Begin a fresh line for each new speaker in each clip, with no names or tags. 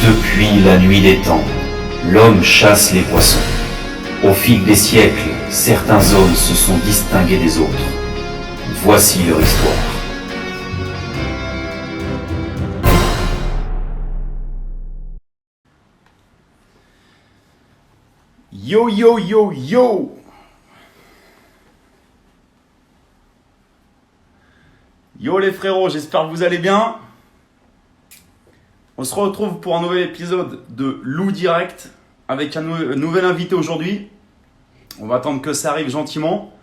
Depuis la nuit des temps, l'homme chasse les poissons. Au fil des siècles, certains hommes se sont distingués des autres. Voici leur histoire.
Yo yo yo yo. Yo les frérots, j'espère que vous allez bien. On se retrouve pour un nouvel épisode de Loup Direct avec un nouvel invité aujourd'hui. On va attendre que ça arrive gentiment.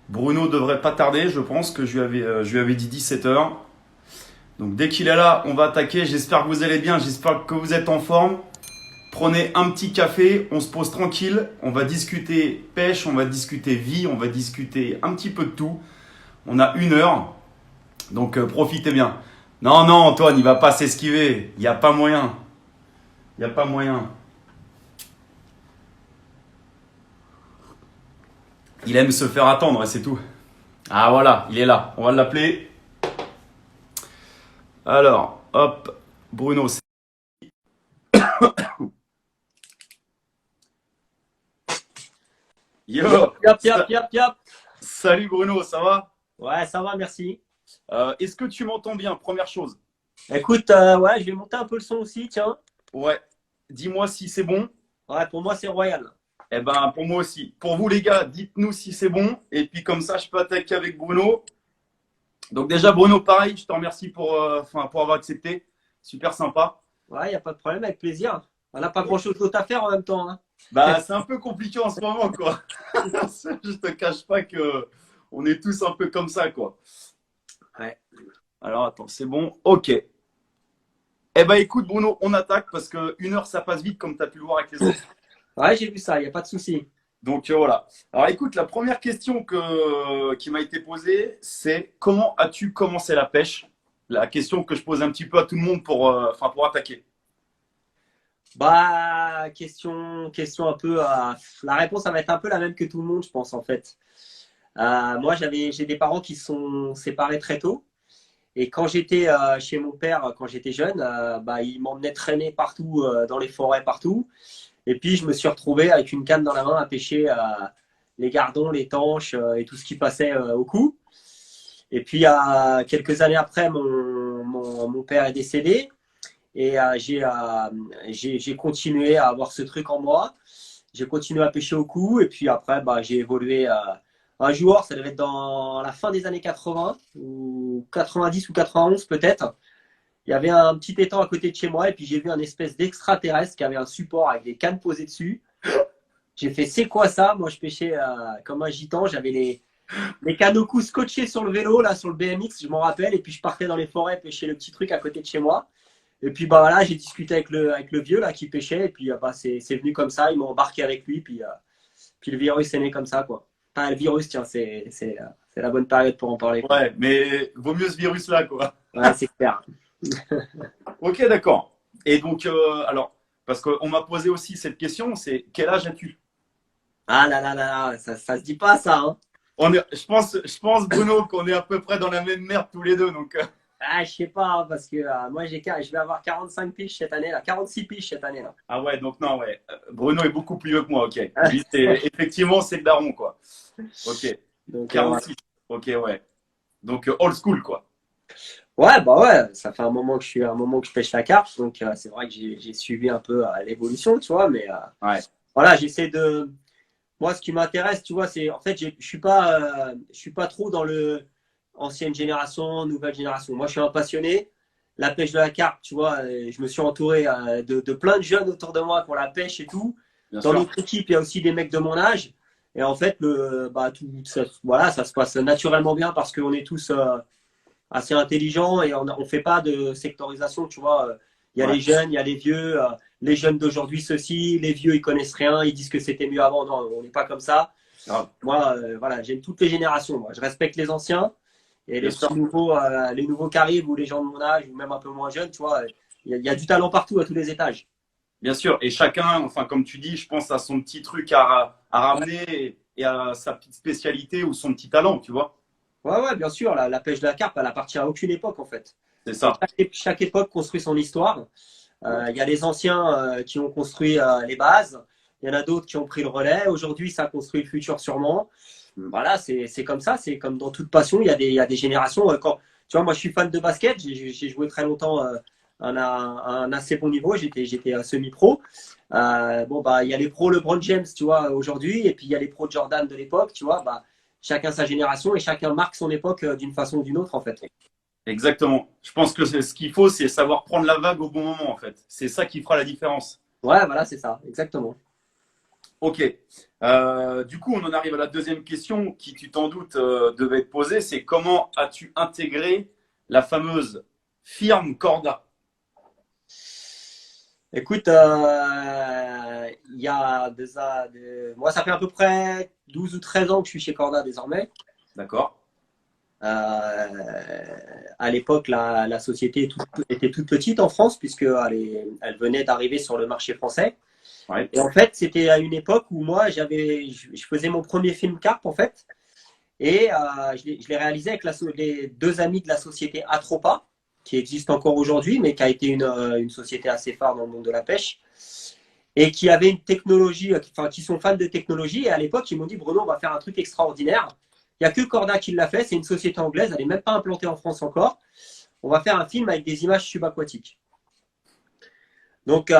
Bruno devrait pas tarder, je pense que je lui avais dit 17h. Donc dès qu'il est là, on va attaquer. J'espère que vous allez bien, j'espère que vous êtes en forme. Prenez un petit café, on se pose tranquille, on va discuter pêche, on va discuter vie, on va discuter un petit peu de tout. On a 1 heure, donc profitez bien. Non, Antoine, il va pas s'esquiver, il n'y a pas moyen. Il n'y a pas moyen. Il aime se faire attendre et c'est tout. Ah voilà, il est là, on va l'appeler. Alors, hop, Bruno, c'est... Yo,
Yap.
Salut Bruno, ça va?
Ouais, ça va, merci.
Est-ce que tu m'entends bien? Première chose.
Écoute, ouais, je vais monter un peu le son aussi, tiens.
Ouais, dis-moi si c'est bon.
Ouais, pour moi, c'est royal.
Eh ben, pour moi aussi. Pour vous les gars, dites-nous si c'est bon. Et puis comme ça, je peux attaquer avec Bruno. Donc déjà, Bruno, pareil, je te remercie pour avoir accepté. Super sympa.
Ouais, il n'y a pas de problème, avec plaisir. On n'a pas grand-chose d'autre à faire en même temps, hein.
Bah, c'est un peu compliqué en ce moment, quoi. Je te cache pas que on est tous un peu comme ça, quoi.
Ouais.
Alors, attends, c'est bon. Ok. Eh ben, écoute, Bruno, on attaque parce que 1 heure, ça passe vite, comme tu as pu le voir avec les autres.
Ouais, j'ai vu ça, il n'y a pas de souci.
Donc, voilà. Alors, écoute, la première question qui m'a été posée, c'est comment as-tu commencé la pêche? La question que je pose un petit peu à tout le monde pour attaquer.
Bah, question un peu. La réponse, ça va être un peu la même que tout le monde, je pense, en fait. Moi, j'ai des parents qui se sont séparés très tôt. Et quand j'étais chez mon père, quand j'étais jeune, bah, il m'emmenait traîner partout, dans les forêts, partout. Et puis, je me suis retrouvé avec une canne dans la main à pêcher les gardons, les tanches et tout ce qui passait au cou. Et puis, quelques années après, mon père est décédé. Et j'ai continué à avoir ce truc en moi. J'ai continué à pêcher au cou. Et puis après, bah, j'ai évolué. Un jour, ça devait être dans la fin des années 80, ou 90 ou 91 peut-être. Il y avait un petit étang à côté de chez moi. Et puis j'ai vu un espèce d'extraterrestre qui avait un support avec des cannes posées dessus. J'ai fait, c'est quoi ça? Moi, je pêchais comme un gitan. J'avais les cannes au cou scotchées sur le vélo, là, sur le BMX, je m'en rappelle. Et puis je partais dans les forêts pêcher le petit truc à côté de chez moi. Et puis bah voilà, j'ai discuté avec le vieux là qui pêchait. Et puis bah, c'est venu comme ça. Ils m'ont embarqué avec lui. Puis le virus est né comme ça, quoi. Enfin, le virus, tiens, c'est la bonne période pour en parler, quoi.
Ouais, mais vaut mieux ce virus-là, quoi.
Ouais, c'est clair.
Ok, d'accord. Et donc, alors, parce qu'on m'a posé aussi cette question, c'est quel âge as-tu?
Ah là là là, ça se dit pas ça, hein.
Je pense, Bruno, qu'on est à peu près dans la même merde tous les deux. Donc,
Ah, je sais pas, hein, parce que moi, je vais avoir 45 piges cette année, là, 46 piges cette année, là.
ah ouais, donc non, ouais. Bruno est beaucoup plus vieux que moi, ok. Lui, effectivement, c'est le daron, quoi. Ok.
Donc,
46. Ok, ouais. Donc, old school, quoi.
ouais, bah ouais, ça fait un moment que je pêche la carpe, donc c'est vrai que j'ai suivi un peu l'évolution, tu vois, mais
Ouais.
voilà, moi, ce qui m'intéresse, tu vois, c'est en fait, je suis pas trop dans le ancienne génération, nouvelle génération. Moi, je suis un passionné. La pêche de la carpe, tu vois, je me suis entouré de plein de jeunes autour de moi pour la pêche et tout.
Bien
Dans
sûr.
notre équipe, il y a aussi des mecs de mon âge. Et en fait, voilà, ça se passe naturellement bien parce qu'on est tous assez intelligents et on fait pas de sectorisation, tu vois. Il y a
Ouais.
les jeunes, il y a les vieux. Les jeunes d'aujourd'hui, ceci. Les vieux, ils connaissent rien. Ils disent que c'était mieux avant. Non, on n'est pas comme ça.
Grave.
Moi, voilà, j'aime toutes les générations. Moi. Je respecte les anciens et
Bien sûr.
les nouveaux qui arrivent ou les gens de mon âge ou même un peu moins jeunes, tu vois. Il y a du talent partout à tous les étages.
Bien sûr. Et chacun, enfin, comme tu dis, je pense à son petit truc à ramener et à sa petite spécialité ou son petit talent, tu vois.
Ouais, bien sûr. La pêche de la carpe, elle appartient à aucune époque en fait.
C'est ça.
Chaque époque construit son histoire. Il y a les anciens qui ont construit les bases. Il y en a d'autres qui ont pris le relais. Aujourd'hui, ça construit le futur sûrement. Voilà, c'est comme ça. C'est comme dans toute passion. Il y a des générations. Quand, tu vois, moi, je suis fan de basket. J'ai joué très longtemps à un assez bon niveau. J'étais semi-pro. Bon, bah, il y a les pros LeBron James, tu vois, aujourd'hui. Et puis, il y a les pros Jordan de l'époque, tu vois. Bah, chacun sa génération et chacun marque son époque d'une façon ou d'une autre, en fait.
Exactement. Je pense que ce qu'il faut, c'est savoir prendre la vague au bon moment, en fait. C'est ça qui fera la différence.
Ouais, voilà, c'est ça, exactement.
Ok. Du coup, on en arrive à la deuxième question qui, tu t'en doutes, devait être posée. C'est comment as-tu intégré la fameuse firme Corda?
Écoute, il y a moi, ça fait à peu près 12 ou 13 ans que je suis chez Corda désormais.
D'accord.
À l'époque, la société était toute petite en France puisqu'elle venait d'arriver sur le marché français.
Ouais.
Et en fait, c'était à une époque où moi, je faisais mon premier film Carp en fait. Et je l'ai réalisé avec les deux amis de la société Atropa, qui existe encore aujourd'hui, mais qui a été une société assez phare dans le monde de la pêche. Et qui avait une technologie, enfin, qui sont fans de technologie. Et à l'époque, ils m'ont dit, Bruno, on va faire un truc extraordinaire. Il n'y a que Corda qui l'a fait. C'est une société anglaise. Elle n'est même pas implantée en France encore. On va faire un film avec des images subaquatiques. Donc,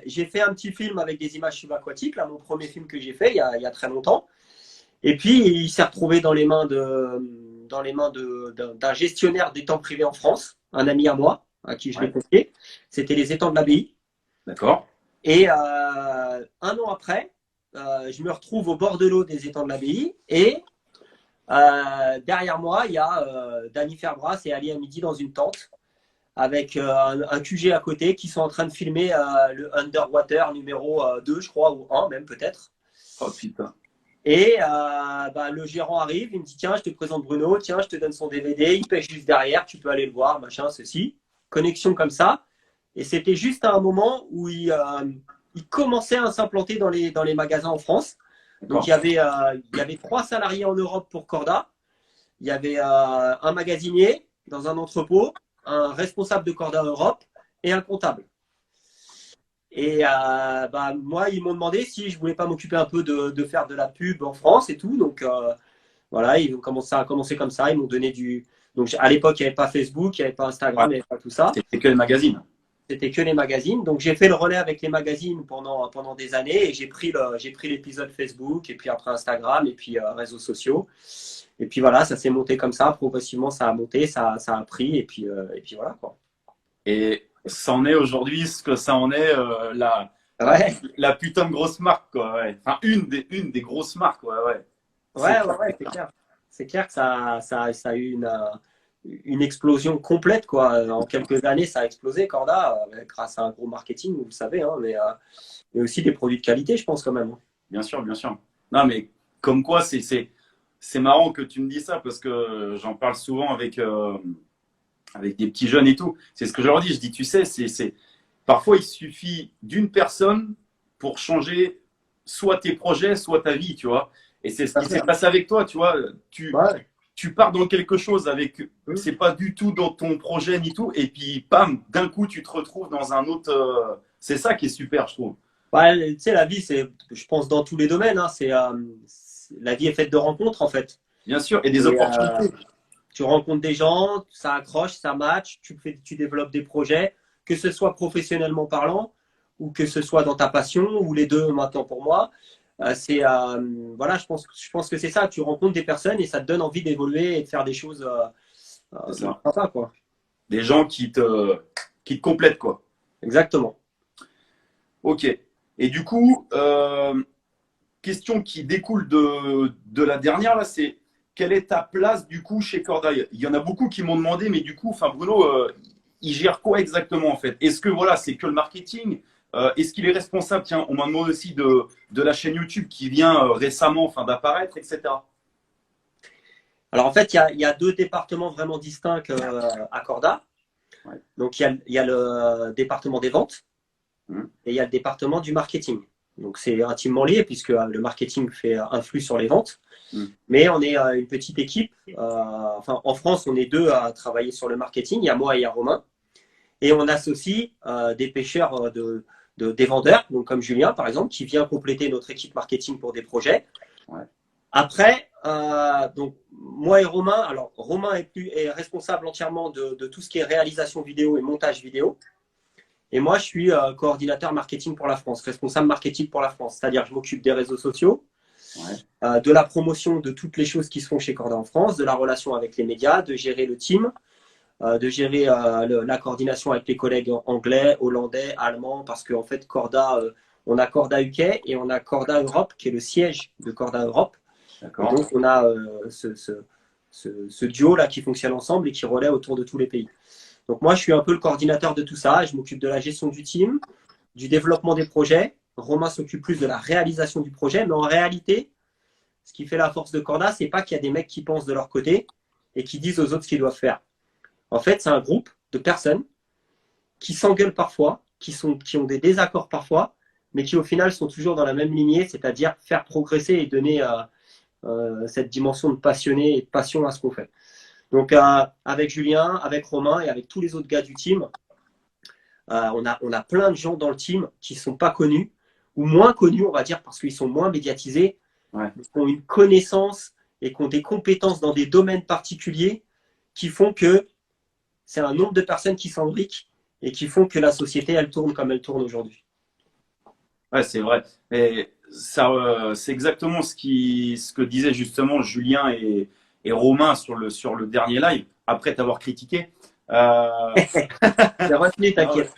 j'ai fait un petit film avec des images subaquatiques. Là, mon premier film que j'ai fait il y a très longtemps. Et puis, il s'est retrouvé dans les mains d'un gestionnaire d'étangs privés en France, un ami à moi, à qui je l'ai confié. C'était les étangs de l'Abbaye.
D'accord.
Et un an après, je me retrouve au bord de l'eau des étangs de l'Abbaye et derrière moi, il y a Danny Ferbras et Ali Hamidi dans une tente avec un QG à côté qui sont en train de filmer le Underwater numéro 2, je crois, ou 1 même peut-être.
Oh putain.
Et le gérant arrive, il me dit tiens, je te présente Bruno, tiens, je te donne son DVD, il pêche juste derrière, tu peux aller le voir, machin, ceci. Connexion comme ça. Et c'était juste à un moment où il commençait à s'implanter dans les magasins en France. Donc il y avait 3 salariés en Europe pour Corda. Il y avait un magasinier dans un entrepôt, un responsable de Corda Europe et un comptable. Et moi, ils m'ont demandé si je voulais pas m'occuper un peu de faire de la pub en France et tout. Donc voilà, ça a commencé comme ça. Ils m'ont donné du. Donc à l'époque, il n'y avait pas Facebook, il n'y avait pas Instagram, il n'y avait pas tout ça.
C'était que les magazines.
C'était que les magazines. Donc j'ai fait le relais avec les magazines pendant des années et j'ai pris l'épisode Facebook et puis après Instagram et puis réseaux sociaux. Et puis voilà, ça s'est monté comme ça. Progressivement, ça a monté, ça a pris et puis voilà quoi.
Et ça en est aujourd'hui ce que ça en est la putain de grosse marque quoi. Ouais. Enfin une des grosses marques ouais.
Ouais, c'est clair. C'est clair que ça a eu une explosion complète quoi. En quelques années, ça a explosé Corda grâce à un gros marketing, vous le savez, hein, mais aussi des produits de qualité, je pense quand même.
Bien sûr. Non mais comme quoi c'est marrant que tu me dis ça parce que j'en parle souvent avec des petits jeunes et tout. C'est ce que je leur dis. Je dis tu sais parfois il suffit d'une personne pour changer soit tes projets, soit ta vie, tu vois. Et c'est ce qui s'est passé avec toi, tu vois. Tu pars dans quelque chose c'est pas du tout dans ton projet ni tout, et puis pam, d'un coup tu te retrouves dans un autre. C'est ça qui est super, je trouve.
Ouais, tu sais, la vie, je pense dans tous les domaines, hein, la vie est faite de rencontres en fait.
Bien sûr, et des opportunités.
Tu rencontres des gens, ça accroche, ça match, tu développes des projets, que ce soit professionnellement parlant ou que ce soit dans ta passion, ou les deux maintenant pour moi. Voilà, je pense que c'est ça. Tu rencontres des personnes et ça te donne envie d'évoluer et de faire des choses sympas, quoi.
Des gens qui te complètent, quoi.
Exactement.
Ok. Et du coup, question qui découle de la dernière, là, c'est quelle est ta place, du coup, chez Corda? Il y en a beaucoup qui m'ont demandé, mais du coup, Bruno, il gère quoi exactement, en fait? Est-ce que, voilà, c'est que le marketing? Est-ce qu'il est responsable? Tiens, on m'a demandé aussi de la chaîne YouTube qui vient récemment d'apparaître, etc.
Alors en fait, il y a 2 départements vraiment distincts à Corda. Ouais. Donc il y a le département des ventes et il y a le département du marketing. Donc c'est intimement lié puisque le marketing influe sur les ventes. Mais on est une petite équipe. En France, on est 2 à travailler sur le marketing. Il y a moi et il y a Romain. Et on associe des pêcheurs, des vendeurs, donc comme Julien par exemple, qui vient compléter notre équipe marketing pour des projets.
Ouais.
Après, donc moi et Romain, alors Romain est responsable entièrement de tout ce qui est réalisation vidéo et montage vidéo. Et moi, je suis coordinateur marketing pour la France, responsable marketing pour la France. C'est-à-dire que je m'occupe des réseaux sociaux, de la promotion de toutes les choses qui se font chez Corda en France, de la relation avec les médias, de gérer le team, de gérer la coordination avec les collègues anglais, hollandais, allemands, parce qu'en fait, Corda, on a Corda UK et on a Corda Europe, qui est le siège de Corda Europe. Et donc, on a ce duo-là qui fonctionne ensemble et qui relaie autour de tous les pays. Donc, moi, je suis un peu le coordinateur de tout ça. Je m'occupe de la gestion du team, du développement des projets. Romain s'occupe plus de la réalisation du projet. Mais en réalité, ce qui fait la force de Corda, c'est pas qu'il y a des mecs qui pensent de leur côté et qui disent aux autres ce qu'ils doivent faire. En fait, c'est un groupe de personnes qui s'engueulent parfois, qui ont des désaccords parfois, mais qui au final sont toujours dans la même lignée, c'est-à-dire faire progresser et donner cette dimension de passionné et de passion à ce qu'on fait. Donc, avec Julien, avec Romain et avec tous les autres gars du team, on a plein de gens dans le team qui ne sont pas connus, ou moins connus, on va dire, parce qu'ils sont moins médiatisés, qui ont une connaissance et qui ont des compétences dans des domaines particuliers qui font que c'est un nombre de personnes qui s'embriquent et qui font que la société, elle tourne comme elle tourne aujourd'hui.
Ouais, c'est vrai. Et ça, c'est exactement ce que disaient justement Julien et Romain sur le dernier live, après t'avoir critiqué.
J'ai retenu, t'inquiète.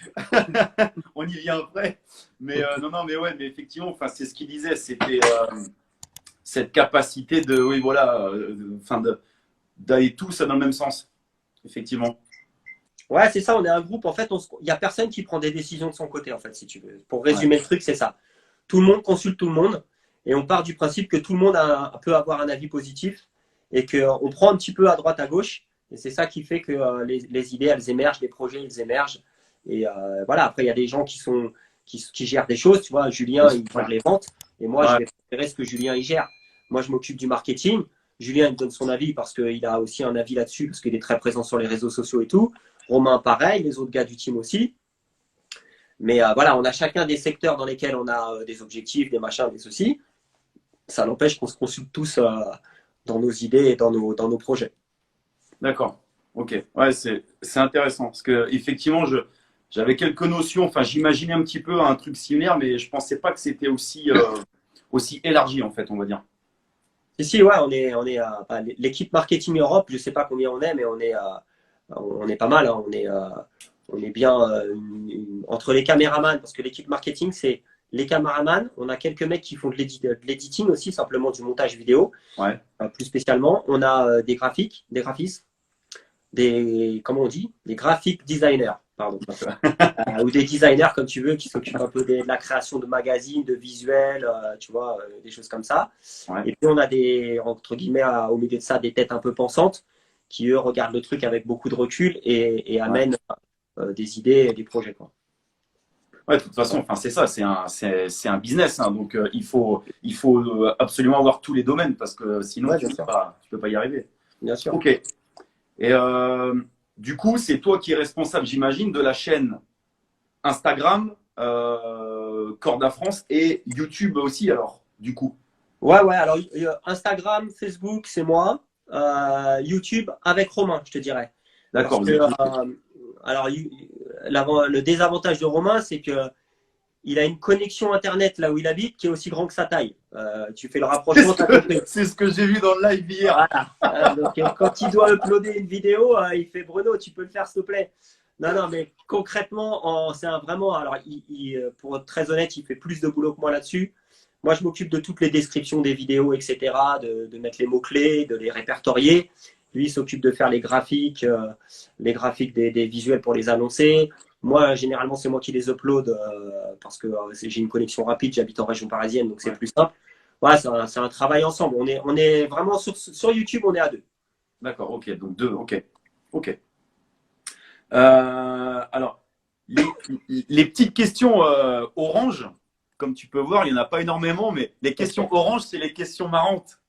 On y vient après. Mais non, mais ouais, mais effectivement, enfin, c'est ce qu'il disait, c'était cette capacité de, oui, voilà, d'aller tous dans le même sens, effectivement.
Ouais, c'est ça, on est un groupe. En fait, il n'y a personne qui prend des décisions de son côté, en fait, si tu veux. Pour résumer le truc, c'est ça. Tout le monde consulte tout le monde et on part du principe que tout le monde peut avoir un avis positif et qu'on prend un petit peu à droite, à gauche. Et c'est ça qui fait que les idées, elles émergent, les projets, ils émergent. Et voilà, après, il y a des gens qui gèrent des choses. Tu vois, Julien, il gère les ventes et moi, je vais préférer ce que Julien, il gère. Moi, je m'occupe du marketing. Julien, il me donne son avis parce qu'il a aussi un avis là-dessus, parce qu'il est très présent sur les réseaux sociaux et tout. Romain, pareil, les autres gars du team aussi. Mais voilà, on a chacun des secteurs dans lesquels on a des objectifs, des machins, des ceci. Ça n'empêche qu'on se consulte tous dans nos idées et dans nos projets.
D'accord. Ok. Ouais, c'est intéressant parce que effectivement, j'avais quelques notions. Enfin, j'imaginais un petit peu un truc similaire, mais je pensais pas que c'était aussi élargi en fait, on va dire.
Si, ouais, on est l'équipe marketing Europe. Je sais pas combien on est, mais on est pas mal. Hein. On est bien entre les caméramans, parce que l'équipe marketing, c'est les caméramans. On a quelques mecs qui font de l'editing aussi, simplement du montage vidéo.
Ouais.
Plus spécialement, on a des graphistes, comment on dit, des graphic designers, pardon, ou des designers comme tu veux, qui s'occupent un peu de la création de magazines, de visuels, tu vois, des choses comme ça.
Ouais.
Et puis on a entre guillemets, au milieu de ça, des têtes un peu pensantes qui eux regardent le truc avec beaucoup de recul et amènent des idées et des projets, quoi.
Ouais, de toute façon, enfin, c'est ça, c'est un business, hein, donc il faut absolument avoir tous les domaines parce que sinon tu peux pas y arriver.
Bien sûr.
Ok. Et du coup, c'est toi qui es responsable, j'imagine, de la chaîne Instagram, Corda France et YouTube aussi, alors, du coup.
Ouais, alors Instagram, Facebook, c'est moi. YouTube avec Romain, je te dirais.
D'accord.
Alors, le désavantage de Romain, c'est que il a une connexion internet là où il habite qui est aussi grand que sa taille. Tu fais le rapprochement.
C'est ce que j'ai vu dans le live hier.
Voilà. Donc, quand il doit uploader une vidéo, il fait Bruno, tu peux le faire s'il te plaît. Non, mais concrètement, c'est vraiment. Alors, pour être très honnête, il fait plus de boulot que moi là-dessus. Moi, je m'occupe de toutes les descriptions des vidéos, etc., de mettre les mots-clés, de les répertorier. Lui, il s'occupe de faire les graphiques des visuels pour les annoncer. Moi, généralement, c'est moi qui les upload parce que j'ai une connexion rapide, j'habite en région parisienne, donc c'est plus simple. Voilà, c'est un travail ensemble. On est vraiment sur YouTube, on est à deux.
D'accord, ok, donc deux, ok. Alors, les petites questions orange, comme tu peux voir, il n'y en a pas énormément, mais les questions orange, c'est les questions marrantes.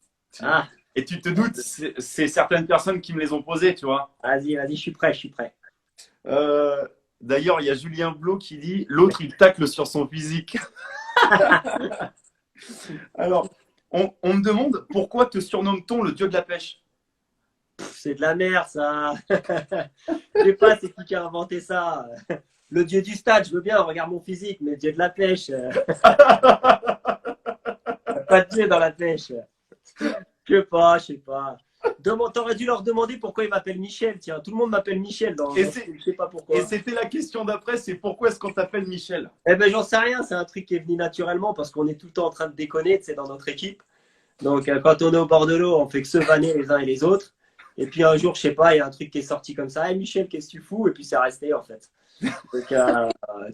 Et tu te doutes, c'est certaines personnes qui me les ont posées, tu vois.
Vas-y, je suis prêt.
D'ailleurs, il y a Julien Blot qui dit l'autre, il tacle sur son physique. Alors, on me demande pourquoi te surnomme-t-on le dieu de la pêche?
C'est de la merde, ça. Je sais pas, c'est qui a inventé ça. Le dieu du stade, je veux bien, regarde mon physique, mais le dieu de la pêche. Pas de dieu dans la pêche. Je sais pas. T'aurais dû leur demander pourquoi ils m'appellent Michel. Tiens, tout le monde m'appelle Michel. Je sais pas pourquoi.
Et c'était la question d'après, c'est pourquoi est-ce qu'on t'appelle Michel?
Eh ben, j'en sais rien. C'est un truc qui est venu naturellement parce qu'on est tout le temps en train de déconner, tu sais, dans notre équipe. Donc, quand on est au bord de l'eau, on fait que se vanner les uns et les autres. Et puis un jour, je sais pas, il y a un truc qui est sorti comme ça. Hey, Michel, qu'est-ce que tu fous? Et puis c'est resté en fait. Donc,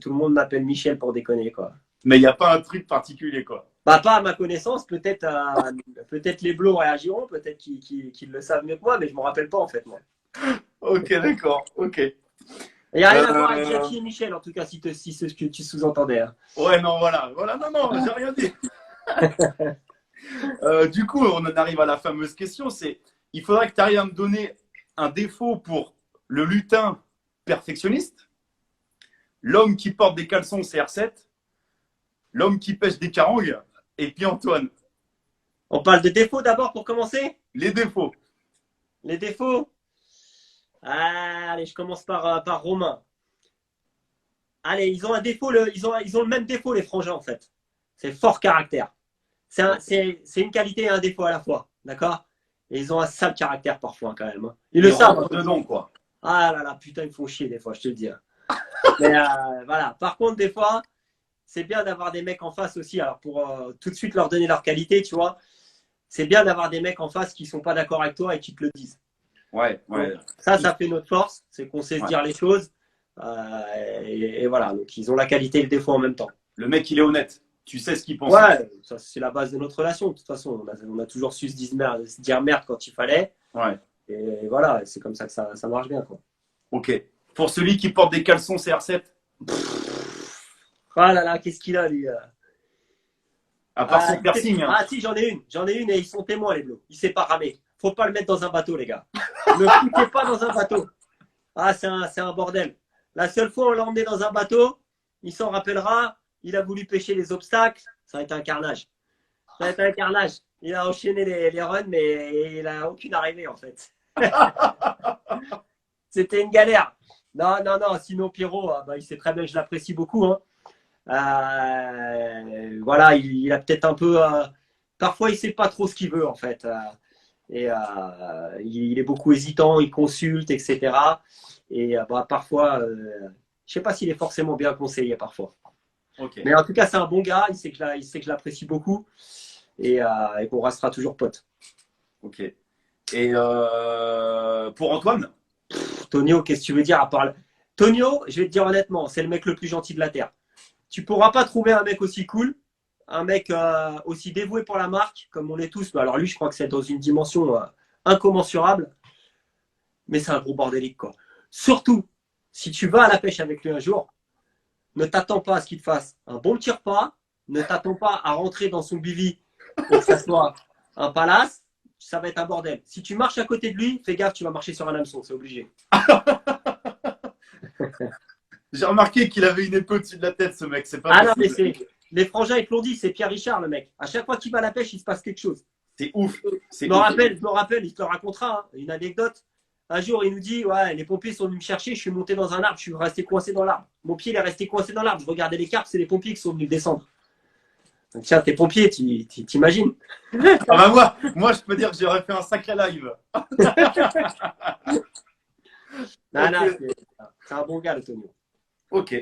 tout le monde m'appelle Michel pour déconner, quoi.
Mais il n'y a pas un truc particulier, quoi.
Bah, pas à ma connaissance, peut-être les Bleus réagiront, peut-être qu'ils le savent mieux que moi, mais je ne m'en rappelle pas en fait, moi.
Ok, d'accord, ok.
Il n'y a rien à voir avec Jackie et Michel, en tout cas, si c'est ce que tu sous-entendais. Hein.
Ouais, non, voilà, non, j'ai rien dit. Du coup, on en arrive à la fameuse question, c'est, il faudrait que tu arrives à me donner un défaut pour le lutin perfectionniste, l'homme qui porte des caleçons CR7, l'homme qui pêche des carangues, et puis Antoine.
On parle de défauts d'abord pour commencer?
Les défauts.
Les défauts? Allez, je commence par Romain. Allez, ils ont un défaut, ils ont le même défaut, les frangins, en fait. C'est fort caractère. C'est une qualité et un défaut à la fois, d'accord? Et ils ont un sale caractère parfois, quand même. Hein. Ils le savent.
Dedans, quoi.
Ah là là, putain, ils me font chier des fois, je te le dis. Hein. Mais voilà. Par contre, des fois, c'est bien d'avoir des mecs en face aussi. Alors, pour tout de suite leur donner leur qualité, tu vois, c'est bien d'avoir des mecs en face qui ne sont pas d'accord avec toi et qui te le disent.
Ouais.
Donc, ça fait notre force. C'est qu'on sait se dire les choses. Et voilà. Donc, ils ont la qualité et le défaut en même temps.
Le mec, il est honnête. Tu sais ce qu'il pense.
Ouais, ça, c'est la base de notre relation. De toute façon, on a toujours su se dire merde quand il fallait.
Ouais.
Et voilà, c'est comme ça que ça marche bien, quoi.
Ok. Pour celui qui porte des caleçons CR7.
Ah là là, qu'est-ce qu'il a, lui?
À part son piercing. Hein.
Ah si, j'en ai une et ils sont témoins, les bleus. Il s'est pas ramé. Faut pas le mettre dans un bateau, les gars. Ne foutez pas dans un bateau. Ah, c'est un bordel. La seule fois où on l'a emmené dans un bateau, il s'en rappellera, il a voulu pêcher les obstacles, ça a été un carnage. Il a enchaîné les runs, mais il n'a aucune arrivée, en fait. C'était une galère. Non, sinon Pierrot, il sait très bien que je l'apprécie beaucoup. Hein. Voilà, il a peut-être un peu. Parfois, il ne sait pas trop ce qu'il veut, en fait. Il est beaucoup hésitant, il consulte, etc. Et parfois, je ne sais pas s'il est forcément bien conseillé, parfois.
Okay.
Mais en tout cas, c'est un bon gars, il sait que je l'apprécie beaucoup et qu'on restera toujours potes.
Ok. Et pour Antoine?
Tonio, qu'est-ce que tu veux dire à part... Tonio, je vais te dire honnêtement, c'est le mec le plus gentil de la Terre. Tu ne pourras pas trouver un mec aussi cool, un mec aussi dévoué pour la marque, comme on est tous. Alors lui, je crois que c'est dans une dimension incommensurable, mais c'est un gros bordélique, quoi. Surtout, si tu vas à la pêche avec lui un jour, ne t'attends pas à ce qu'il te fasse un bon petit repas, ne t'attends pas à rentrer dans son bivy et que ça soit un palace, ça va être un bordel. Si tu marches à côté de lui, fais gaffe, tu vas marcher sur un hameçon, c'est obligé.
J'ai remarqué qu'il avait une épée au-dessus de la tête, ce mec. C'est pas
non, mais les frangins, ils te l'ont dit, c'est Pierre Richard, le mec. À chaque fois qu'il va à la pêche, il se passe quelque chose.
C'est ouf.
Je me rappelle, il te le racontera, hein, une anecdote. Un jour, il nous dit, ouais, les pompiers sont venus me chercher, je suis monté dans un arbre, je suis resté coincé dans l'arbre. Mon pied, il est resté coincé dans l'arbre. Je regardais les carpes, c'est les pompiers qui sont venus descendre. Donc, tiens, t'es pompier, t'imagines?
Ah bah moi, je peux dire que j'aurais fait un sacré live.
Non, c'est un bon gars, le Tonio.
Ok.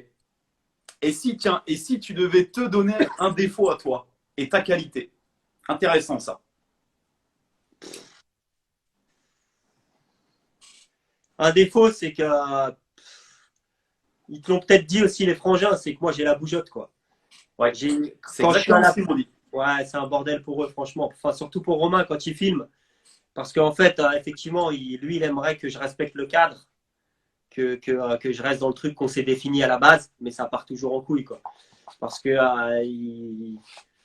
Et si tu devais te donner un défaut à toi et ta qualité? Intéressant, ça.
Un défaut, c'est que ils te l'ont peut-être dit aussi, les frangins, c'est que moi j'ai la bougeotte, quoi.
Ouais,
c'est
exactement ce qu'ils m'ont dit.
Ouais, c'est un bordel pour eux, franchement. Enfin, surtout pour Romain quand il filme. Parce qu'en fait, effectivement, lui, il aimerait que je respecte le cadre, que je reste dans le truc qu'on s'est défini à la base, mais ça part toujours en couille, quoi. Parce que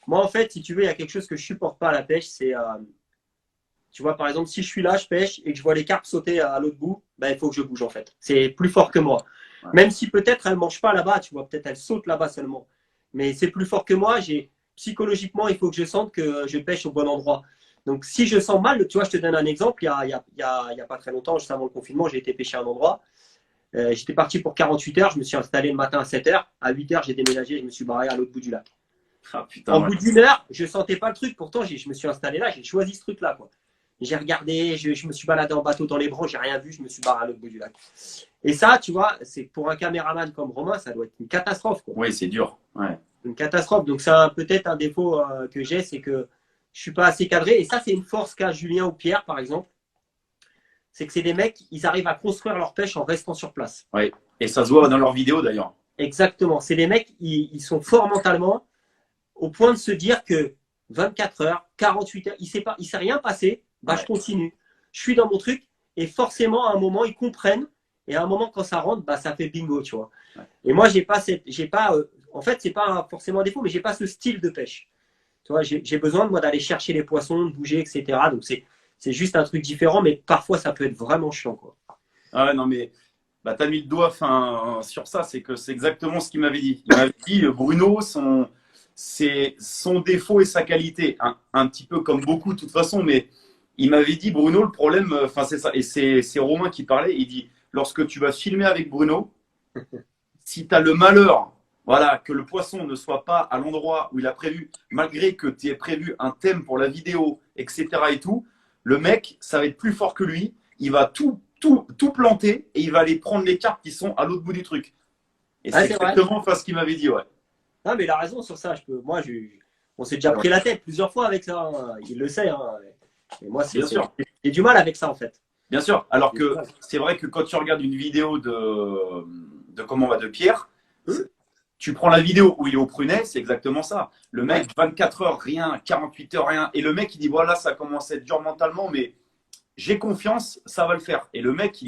moi, en fait, si tu veux, il y a quelque chose que je supporte pas à la pêche, c'est tu vois, par exemple, si je suis là, je pêche et que je vois les carpes sauter à l'autre bout, il faut que je bouge, en fait. C'est plus fort que moi.
Ouais.
Même si peut-être elle ne mange pas là-bas, tu vois, peut-être elle saute là-bas seulement. Mais c'est plus fort que moi. Psychologiquement, il faut que je sente que je pêche au bon endroit. Donc, si je sens mal, tu vois, je te donne un exemple. Il y a pas très longtemps, juste avant le confinement, j'ai été pêcher à un endroit. J'étais parti pour 48 heures. Je me suis installé le matin à 7 heures. À 8 heures, j'ai déménagé. Je me suis barré à l'autre bout du lac.
Ah, putain,
Au bout d'une heure, je ne sentais pas le truc. Pourtant, je me suis installé là. J'ai choisi ce truc-là, quoi. J'ai regardé, je me suis baladé en bateau dans les branches, j'ai rien vu, je me suis barré à l'autre bout du lac. Et ça, tu vois, c'est pour un caméraman comme Romain, ça doit être une catastrophe, quoi.
Oui, c'est dur. Ouais.
Une catastrophe. Donc, c'est peut-être un défaut que j'ai, c'est que je suis pas assez cadré. Et ça, c'est une force qu'a Julien ou Pierre, par exemple. C'est que c'est des mecs, ils arrivent à construire leur pêche en restant sur place.
Oui. Et ça se voit dans leurs vidéos d'ailleurs.
Exactement. C'est des mecs, ils sont forts mentalement au point de se dire que 24 heures, 48 heures, il s'est rien passé, bah, je continue. Je suis dans mon truc et forcément, à un moment, ils comprennent. Et à un moment, quand ça rentre, bah, ça fait bingo, tu vois. Ouais. Et moi, en fait, c'est pas forcément un défaut, mais j'ai pas ce style de pêche. Tu vois, j'ai besoin moi d'aller chercher les poissons, de bouger, etc. Donc c'est juste un truc différent, mais parfois ça peut être vraiment chiant, quoi.
Ah ouais, non mais bah, tu as mis le doigt sur ça, c'est que c'est exactement ce qu'il m'avait dit. Il m'avait dit Bruno, c'est son défaut et sa qualité, un petit peu comme beaucoup de toute façon, mais il m'avait dit Bruno, le problème, c'est ça, et c'est Romain qui parlait, il dit lorsque tu vas filmer avec Bruno, si tu as le malheur, voilà, que le poisson ne soit pas à l'endroit où il a prévu, malgré que tu aies prévu un thème pour la vidéo, etc. et tout, le mec, ça va être plus fort que lui, il va tout planter et il va aller prendre les cartes qui sont à l'autre bout du truc. Et c'est exactement ce qu'il m'avait dit, ouais.
Non, mais il a raison sur ça. On s'est déjà pris la tête plusieurs fois avec ça. Hein. Il le sait. Hein. Et moi, j'ai du mal avec ça, en fait.
Bien sûr. Alors que c'est vrai que quand tu regardes une vidéo de Pierre, tu prends la vidéo où il est au prunet, c'est exactement ça. Le mec, 24 heures, rien, 48 heures, rien. Et le mec, il dit voilà, ça commence à être dur mentalement, mais j'ai confiance, ça va le faire. Et le mec,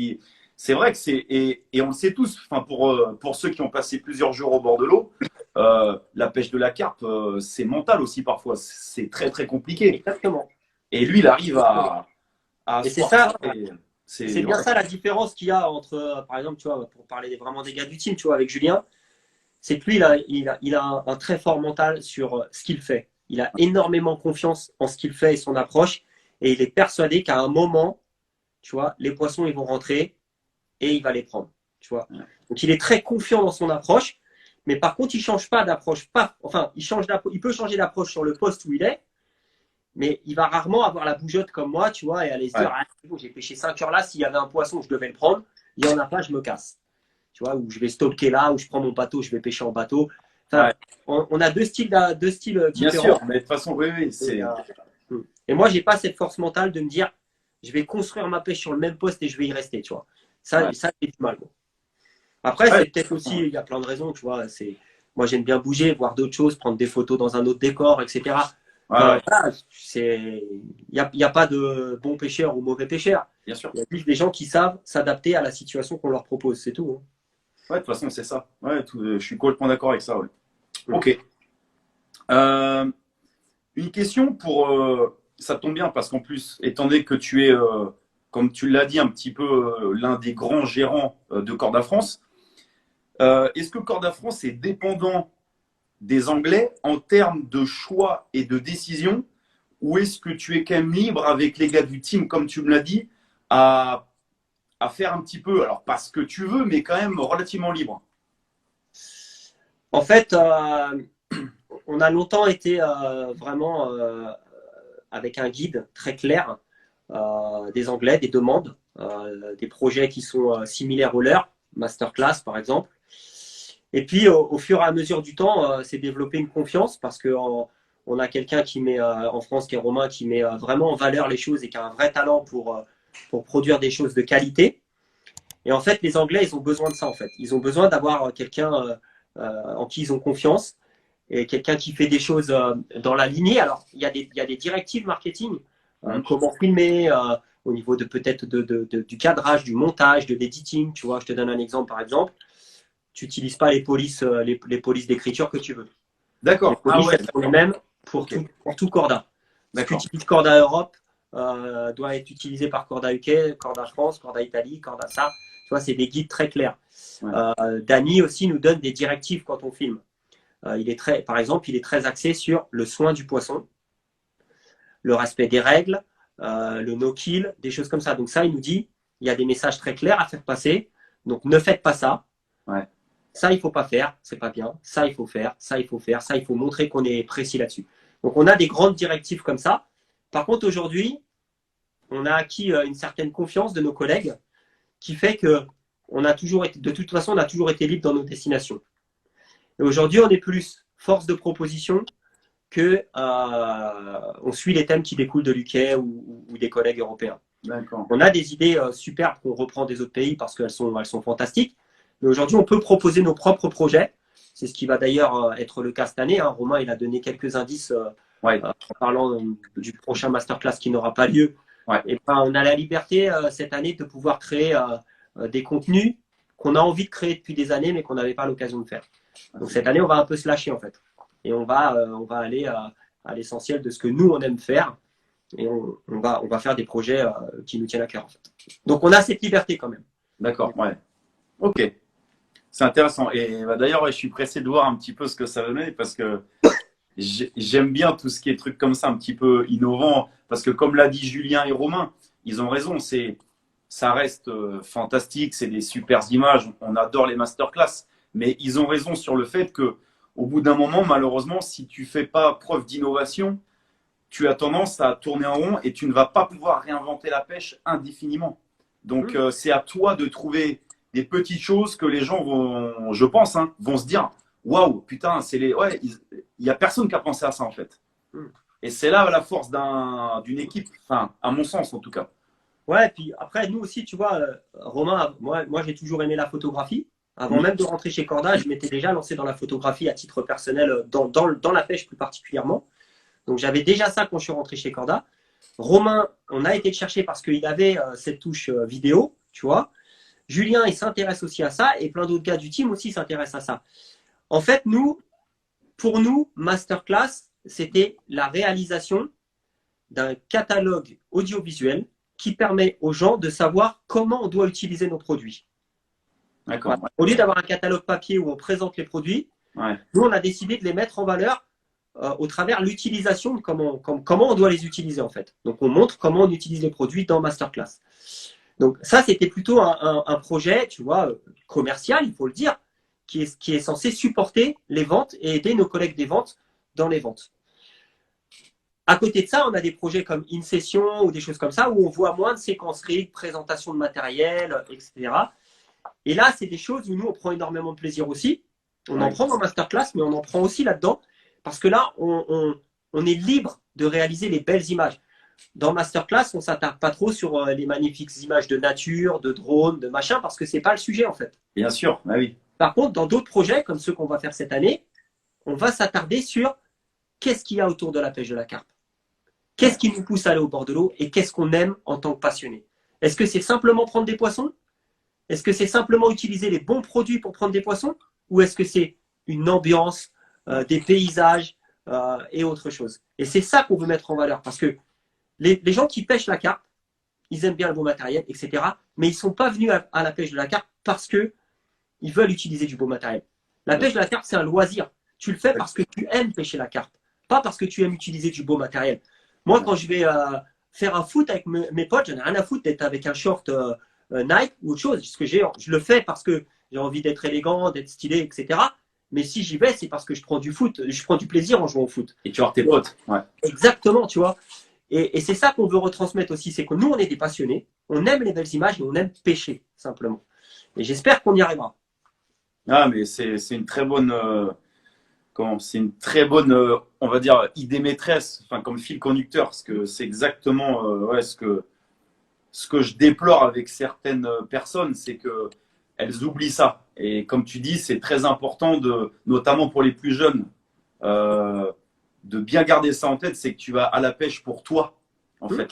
c'est vrai que et on le sait tous, pour ceux qui ont passé plusieurs jours au bord de l'eau, la pêche de la carpe, c'est mental aussi parfois. C'est très, très compliqué.
Exactement.
Et lui, il arrive à
et c'est ça. C'est bien ça la différence qu'il y a entre, par exemple, tu vois, pour parler vraiment des gars du team, tu vois, avec Julien, c'est que lui, il a un très fort mental sur ce qu'il fait. Il a énormément confiance en ce qu'il fait et son approche. Et il est persuadé qu'à un moment, tu vois, les poissons, ils vont rentrer et il va les prendre. Tu vois. Donc, il est très confiant dans son approche. Mais par contre, il ne change pas d'approche. Il peut changer d'approche sur le poste où il est. Mais il va rarement avoir la bougeotte comme moi, tu vois, et aller se dire, j'ai pêché 5 heures là, s'il y avait un poisson, je devais le prendre. Il n'y en a pas, je me casse. Tu vois, ou je vais stalker là, ou je prends mon bateau, je vais pêcher en bateau. Enfin, on a deux styles différents.
Bien sûr, mais de toute façon, oui.
Et moi, j'ai pas cette force mentale de me dire, je vais construire ma pêche sur le même poste et je vais y rester, tu vois. Ça c'est du mal. Bon. Après, c'est peut-être aussi, il y a plein de raisons, tu vois. Moi, j'aime bien bouger, voir d'autres choses, prendre des photos dans un autre décor, etc. Il n'y a pas de bons pêcheurs ou mauvais pêcheurs.
Bien sûr.
Il y a juste des gens qui savent s'adapter à la situation qu'on leur propose, c'est tout. Hein.
Ouais, de toute façon, c'est ça. Ouais, je suis complètement d'accord avec ça. Ouais. Ok. Une question ça tombe bien parce qu'en plus, étant donné que tu es, comme tu l'as dit, un petit peu l'un des grands gérants de Corda France, est-ce que Corda France est dépendant des Anglais en termes de choix et de décision, ou est-ce que tu es quand même libre avec les gars du team, comme tu me l'as dit, à faire un petit peu, alors pas ce que tu veux, mais quand même relativement libre?
En fait, on a longtemps été vraiment avec un guide très clair des Anglais, des demandes, des projets qui sont similaires aux leurs, masterclass par exemple. Et puis, au fur et à mesure du temps, c'est développé une confiance parce qu'on a quelqu'un qui met en France, qui est Romain, qui met vraiment en valeur les choses et qui a un vrai talent pour produire des choses de qualité. Et en fait, les Anglais, ils ont besoin de ça, en fait. Ils ont besoin d'avoir quelqu'un en qui ils ont confiance et quelqu'un qui fait des choses dans la lignée. Alors, il y a des directives marketing, comment filmer, au niveau de peut-être du cadrage, du montage, de l'editing. Tu vois, je te donne un exemple, par exemple. Tu n'utilises pas les polices d'écriture que tu veux.
D'accord.
Les polices, elles sont les mêmes pour tout Corda. Ce que tu utilises Corda Europe doit être utilisé par Corda UK, Corda France, Corda Italie, Corda ça. Tu vois, c'est des guides très clairs.
Ouais.
Dany aussi nous donne des directives quand on filme. Par exemple, il est très axé sur le soin du poisson, le respect des règles, le no-kill, des choses comme ça. Donc ça, il nous dit, il y a des messages très clairs à faire passer. Donc ne faites pas ça.
Ouais.
Ça, il ne faut pas faire, c'est pas bien. Ça, il faut faire, ça, il faut faire, ça, il faut montrer qu'on est précis là-dessus. Donc on a des grandes directives comme ça. Par contre, aujourd'hui, on a acquis une certaine confiance de nos collègues qui fait que de toute façon, on a toujours été libre dans nos destinations. Et aujourd'hui, on est plus force de proposition que on suit les thèmes qui découlent de l'UK ou des collègues européens.
D'accord.
On a des idées superbes qu'on reprend des autres pays parce qu'elles sont fantastiques. Mais aujourd'hui, on peut proposer nos propres projets. C'est ce qui va d'ailleurs être le cas cette année. Romain, il a donné quelques indices en parlant du prochain masterclass qui n'aura pas lieu.
Ouais.
Et ben, on a la liberté cette année de pouvoir créer des contenus qu'on a envie de créer depuis des années, mais qu'on n'avait pas l'occasion de faire. Donc cette année, on va un peu se lâcher en fait. Et on va aller à l'essentiel de ce que nous, on aime faire. Et on va faire des projets qui nous tiennent à cœur en fait. Donc on a cette liberté quand même.
D'accord, ouais. Ok. C'est intéressant. Et d'ailleurs, je suis pressé de voir un petit peu ce que ça va donner parce que j'aime bien tout ce qui est trucs comme ça, un petit peu innovant. Parce que comme l'a dit Julien et Romain, ils ont raison. Ça reste fantastique, c'est des super images. On adore les masterclass. Mais ils ont raison sur le fait que au bout d'un moment, malheureusement, si tu fais pas preuve d'innovation, tu as tendance à tourner en rond et tu ne vas pas pouvoir réinventer la pêche indéfiniment. Donc, c'est à toi de trouver des petites choses que les gens vont, je pense, vont se dire waouh, putain, ouais, il n'y a personne qui a pensé à ça en fait. Et c'est là la force d'une équipe, enfin, à mon sens en tout cas.
Ouais, et puis après, nous aussi, tu vois, Romain, moi j'ai toujours aimé la photographie. Avant même de rentrer chez Corda, je m'étais déjà lancé dans la photographie à titre personnel, dans la pêche plus particulièrement. Donc j'avais déjà ça quand je suis rentré chez Corda. Romain, on a été le chercher parce qu'il avait cette touche vidéo, tu vois. Julien, il s'intéresse aussi à ça et plein d'autres gars du team aussi s'intéressent à ça. En fait, pour nous, Masterclass, c'était la réalisation d'un catalogue audiovisuel qui permet aux gens de savoir comment on doit utiliser nos produits.
D'accord.
Voilà. Au lieu d'avoir un catalogue papier où on présente les produits, nous, on a décidé de les mettre en valeur au travers l'utilisation de comment on doit les utiliser en fait. Donc, on montre comment on utilise les produits dans Masterclass. Donc, ça, c'était plutôt un projet, tu vois, commercial, il faut le dire, qui est censé supporter les ventes et aider nos collègues des ventes dans les ventes. À côté de ça, on a des projets comme InSession ou des choses comme ça où on voit moins de séquencerie, de présentation de matériel, etc. Et là, c'est des choses où nous, on prend énormément de plaisir aussi. On en prend dans Masterclass, mais on en prend aussi là-dedans parce que là, on est libre de réaliser les belles images. Dans Masterclass, on ne s'attarde pas trop sur les magnifiques images de nature, de drones, de machin, parce que ce n'est pas le sujet en fait.
Bien sûr, bah oui.
Par contre, dans d'autres projets, comme ceux qu'on va faire cette année, on va s'attarder sur qu'est-ce qu'il y a autour de la pêche de la carpe. Qu'est-ce qui nous pousse à aller au bord de l'eau et qu'est-ce qu'on aime en tant que passionné. Est-ce que c'est simplement prendre des poissons? Est-ce que c'est simplement utiliser les bons produits pour prendre des poissons? Ou est-ce que c'est une ambiance, des paysages et autre chose? Et c'est ça qu'on veut mettre en valeur parce que les gens qui pêchent la carpe, ils aiment bien le beau matériel, etc. Mais ils ne sont pas venus à la pêche de la carpe parce qu'ils veulent utiliser du beau matériel. La pêche de la carpe, c'est un loisir. Tu le fais parce que tu aimes pêcher la carpe, pas parce que tu aimes utiliser du beau matériel. Moi, quand je vais faire un foot avec mes potes, j'en ai rien à foutre d'être avec un short Nike ou autre chose. Parce que je le fais parce que j'ai envie d'être élégant, d'être stylé, etc. Mais si j'y vais, c'est parce que je prends du plaisir en jouant au foot.
Et tu as tes potes. Ouais.
Exactement, tu vois. Et c'est ça qu'on veut retransmettre aussi, c'est que nous, on est des passionnés, on aime les belles images et on aime pêcher, simplement. Et j'espère qu'on y arrivera.
Ah, mais c'est une très bonne, c'est une très bonne, on va dire, idée maîtresse, enfin, comme fil conducteur, parce que c'est exactement ce que je déplore avec certaines personnes, c'est qu'elles oublient ça. Et comme tu dis, c'est très important, notamment pour les plus jeunes, de bien garder ça en tête, c'est que tu vas à la pêche pour toi, en fait,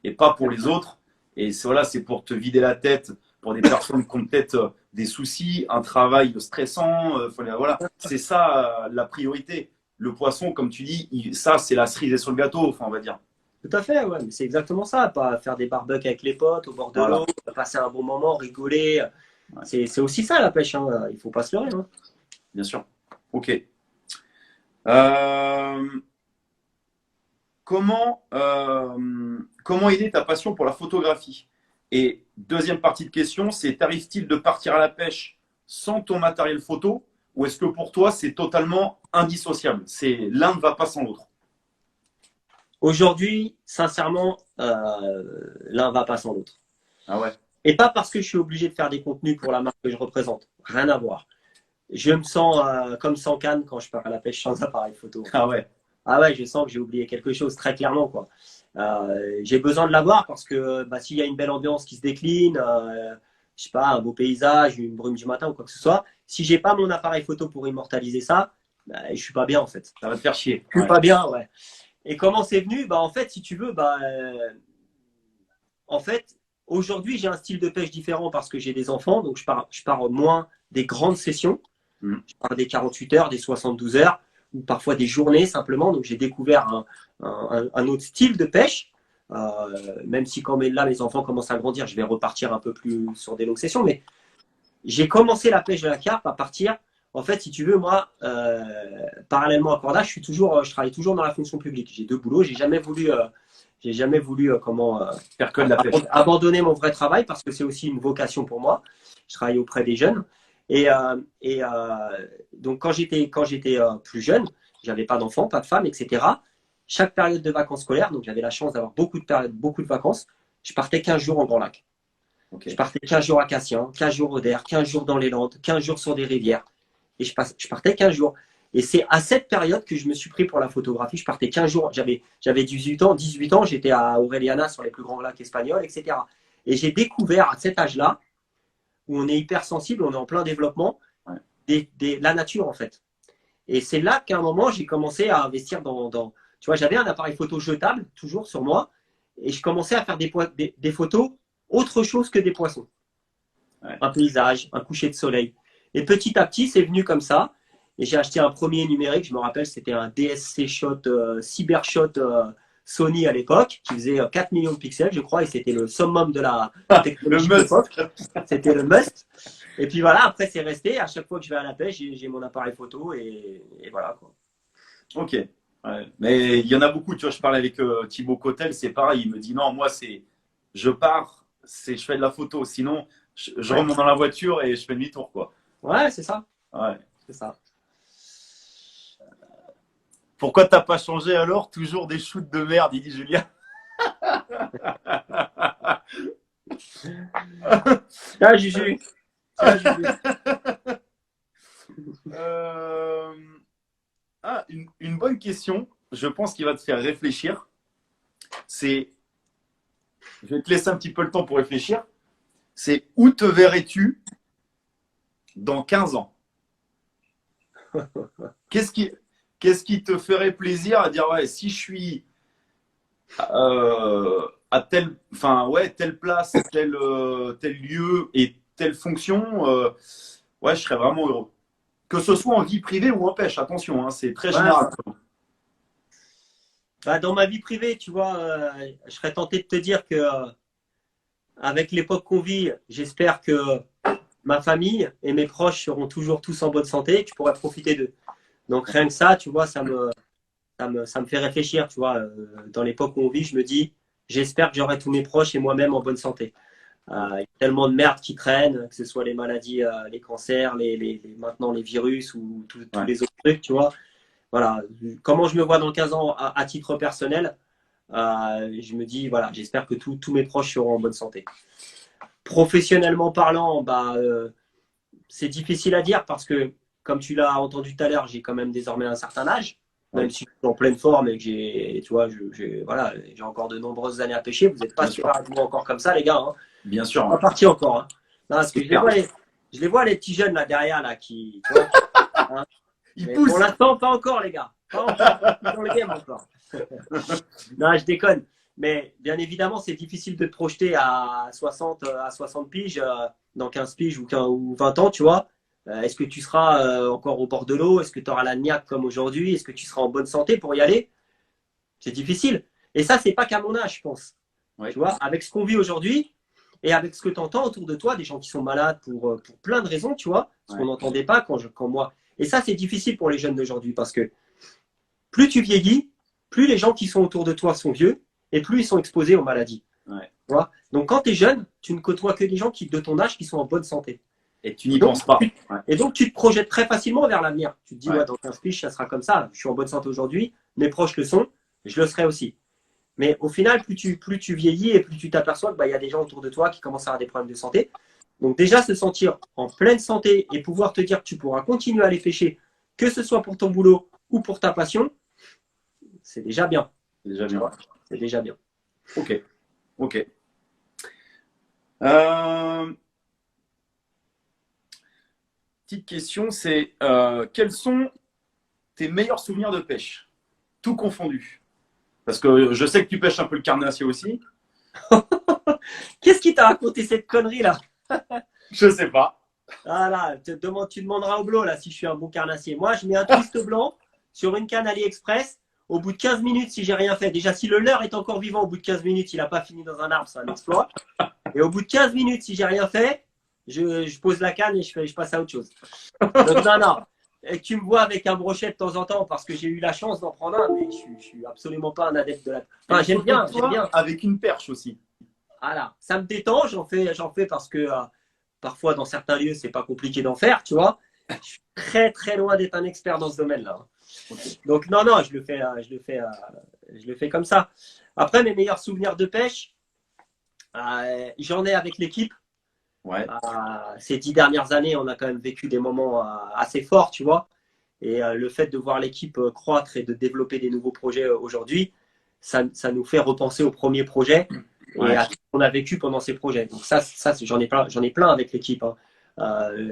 et pas pour les autres. Et c'est pour te vider la tête, pour des personnes qui ont peut-être des soucis, un travail stressant. Voilà, c'est ça la priorité. Le poisson, comme tu dis, ça, c'est la cerise sur le gâteau, enfin, on va dire.
Tout à fait, ouais, mais c'est exactement ça. Pas faire des barbecues avec les potes au bord de
Voilà.
l'eau, passer un bon moment, rigoler.
Ouais,
C'est aussi ça la pêche, hein. Il faut pas se leurrer, hein.
bien sûr. Ok. Euh, comment aider ta passion pour la photographie? Et deuxième partie de question, c'est t'arrive-t-il de partir à la pêche sans ton matériel photo ou est-ce que pour toi c'est totalement indissociable? C'est l'un ne va pas sans l'autre.
Aujourd'hui, sincèrement, l'un va pas sans l'autre.
Ah ouais.
Et pas parce que je suis obligé de faire des contenus pour la marque que je représente. Rien à voir. Je me sens comme sans canne quand je pars à la pêche sans appareil photo.
Ah ouais.
Ah ouais, je sens que j'ai oublié quelque chose très clairement, quoi. J'ai besoin de l'avoir parce que bah, s'il y a une belle ambiance qui se décline, je sais pas, un beau paysage, une brume du matin ou quoi que ce soit, si j'ai pas mon appareil photo pour immortaliser ça, bah, je suis pas bien en fait.
Ça va te faire chier.
Je suis
Ouais.
pas bien, ouais. Et comment c'est venu? Bah en fait, si tu veux, bah en fait, aujourd'hui j'ai un style de pêche différent parce que j'ai des enfants, donc je pars moins des grandes sessions.
Mm.
Je pars des 48 heures, des 72 heures, ou parfois des journées simplement. Donc j'ai découvert un autre style de pêche. Même si quand là mes enfants commencent à grandir, je vais repartir un peu plus sur des longues sessions. Mais j'ai commencé la pêche de la carpe à partir. En fait, si tu veux, moi, parallèlement à Corda, je travaille toujours dans la fonction publique. J'ai deux boulots. J'ai jamais voulu
Faire que de la pêche.
abandonner mon vrai travail parce que c'est aussi une vocation pour moi. Je travaille auprès des jeunes. Donc quand j'étais plus jeune, j'avais pas d'enfants, pas de femme, etc. Chaque période de vacances scolaires, donc j'avais la chance d'avoir beaucoup de vacances, je partais 15 jours en Grand Lac.
Ok.
Je partais 15 jours à Cassien, 15 jours au Der, 15 jours dans les Landes, 15 jours sur des rivières. Et je partais 15 jours. Et c'est à cette période que je me suis pris pour la photographie. Je partais 15 jours. J'avais 18 ans, j'étais à Aureliana sur les plus grands lacs espagnols, etc. Et j'ai découvert à cet âge-là, où on est hypersensible, on est en plein développement, la nature en fait. Et c'est là qu'à un moment, j'ai commencé à investir tu vois, j'avais un appareil photo jetable, toujours sur moi, et je commençais à faire des photos autre chose que des poissons.
Ouais.
Un paysage, un coucher de soleil. Et petit à petit, c'est venu comme ça. Et j'ai acheté un premier numérique, je me rappelle, c'était un DSC Shot, Cybershot Sony à l'époque, qui faisait 4 millions de pixels, je crois, et c'était le summum de la technologie de l'époque. C'était le must. Et puis voilà, après, c'est resté. À chaque fois que je vais à la pêche, j'ai mon appareil photo et voilà, quoi.
Ok. Ouais. Mais il y en a beaucoup. Tu vois, je parlais avec Thibaut Cotel, c'est pareil. Il me dit non, moi, je pars, je fais de la photo. Sinon, je remonte dans la voiture et je fais demi-tour, quoi.
Ouais, c'est ça.
Ouais.
C'est ça.
Pourquoi t'as pas changé alors? Toujours des shoots de merde, il dit Julien.
Tiens, Juju.
Une bonne question, je pense qu'il va te faire réfléchir. Je vais te laisser un petit peu le temps pour réfléchir. C'est où te verrais-tu dans 15 ans? Qu'est-ce qui te ferait plaisir à dire, ouais, si je suis à telle place, tel lieu et telle fonction, ouais, je serais vraiment heureux. Que ce soit en vie privée ou en pêche, attention, hein, c'est très général.
Bah, dans ma vie privée, tu vois, je serais tenté de te dire que avec l'époque qu'on vit, j'espère que ma famille et mes proches seront toujours tous en bonne santé et que je pourrai profiter d'eux. Donc rien que ça, tu vois, ça me fait réfléchir, tu vois. Dans l'époque où on vit, je me dis, j'espère que j'aurai tous mes proches et moi-même en bonne santé. Il y a tellement de merde qui traîne, que ce soit les maladies, les cancers, maintenant les virus ou tous les autres trucs, tu vois. Voilà. Comment je me vois dans 15 ans à titre personnel, je me dis, voilà, j'espère que tous mes proches seront en bonne santé. Professionnellement parlant, c'est difficile à dire parce que, comme tu l'as entendu tout à l'heure, j'ai quand même désormais un certain âge, même si je suis en pleine forme et que j'ai encore de nombreuses années à pêcher. Vous n'êtes pas super encore comme ça, les gars. Hein.
Bien sûr.
Pas parti encore. Hein. Non, parce que je les vois les petits jeunes là derrière là qui. Tu vois, hein.
Ils poussent.
Pour l'instant, pas encore, les gars. Pas encore. Dans le game encore. Non, je déconne. Mais bien évidemment, c'est difficile de te projeter à 60 piges, dans 15 piges ou 20 ans, tu vois. Est-ce que tu seras encore au bord de l'eau? Est-ce que tu auras la niaque comme aujourd'hui? Est-ce que tu seras en bonne santé pour y aller? C'est difficile. Et ça, c'est pas qu'à mon âge, je pense.
Ouais.
Tu vois, avec ce qu'on vit aujourd'hui et avec ce que tu entends autour de toi, des gens qui sont malades pour plein de raisons, tu vois, ce qu'on n'entendait pas quand moi. Et ça, c'est difficile pour les jeunes d'aujourd'hui parce que plus tu vieillis, plus les gens qui sont autour de toi sont vieux et plus ils sont exposés aux maladies.
Ouais.
Tu vois. Donc, quand tu es jeune, tu ne côtoies que des gens de ton âge qui sont en bonne santé.
Et tu n'y penses pas.
Et donc, tu te projettes très facilement vers l'avenir. Tu te dis,
Ouais.
dans 15 piges, ça sera comme ça. Je suis en bonne santé aujourd'hui, mes proches le sont, je le serai aussi. Mais au final, plus tu vieillis et plus tu t'aperçois qu'il y a des gens autour de toi qui commencent à avoir des problèmes de santé. Donc déjà, se sentir en pleine santé et pouvoir te dire que tu pourras continuer à aller pêcher, que ce soit pour ton boulot ou pour ta passion, c'est déjà bien.
Déjà bien.
C'est déjà bien.
Ok. Ok. Petite question, c'est quels sont tes meilleurs souvenirs de pêche? Tout confondu. Parce que je sais que tu pêches un peu le carnassier aussi.
Qu'est-ce qui t'a raconté cette connerie là?
Je sais pas.
Ah là, tu demanderas au blot là si je suis un bon carnassier. Moi, je mets un twist blanc sur une canne AliExpress. Au bout de 15 minutes, si j'ai rien fait, déjà si le leurre est encore vivant, au bout de 15 minutes, il n'a pas fini dans un arbre, c'est un exploit. Et au bout de 15 minutes, si j'ai rien fait, je pose la canne et je passe à autre chose. Donc non. Et tu me vois avec un brochet de temps en temps parce que j'ai eu la chance d'en prendre un, mais je suis absolument pas un adepte de la. Enfin, j'aime bien.
Avec une perche aussi.
Voilà, ça me détend, j'en fais parce que parfois dans certains lieux c'est pas compliqué d'en faire, tu vois. Je suis très très loin d'être un expert dans ce domaine-là. Okay. Donc non, je le fais comme ça. Après mes meilleurs souvenirs de pêche, j'en ai avec l'équipe.
Ouais.
Ces 10 dernières années, on a quand même vécu des moments assez forts, tu vois. Et le fait de voir l'équipe croître et de développer des nouveaux projets aujourd'hui, ça nous fait repenser aux premiers projets et à tout ce qu'on a vécu pendant ces projets. Donc ça j'en ai plein avec l'équipe. Hein.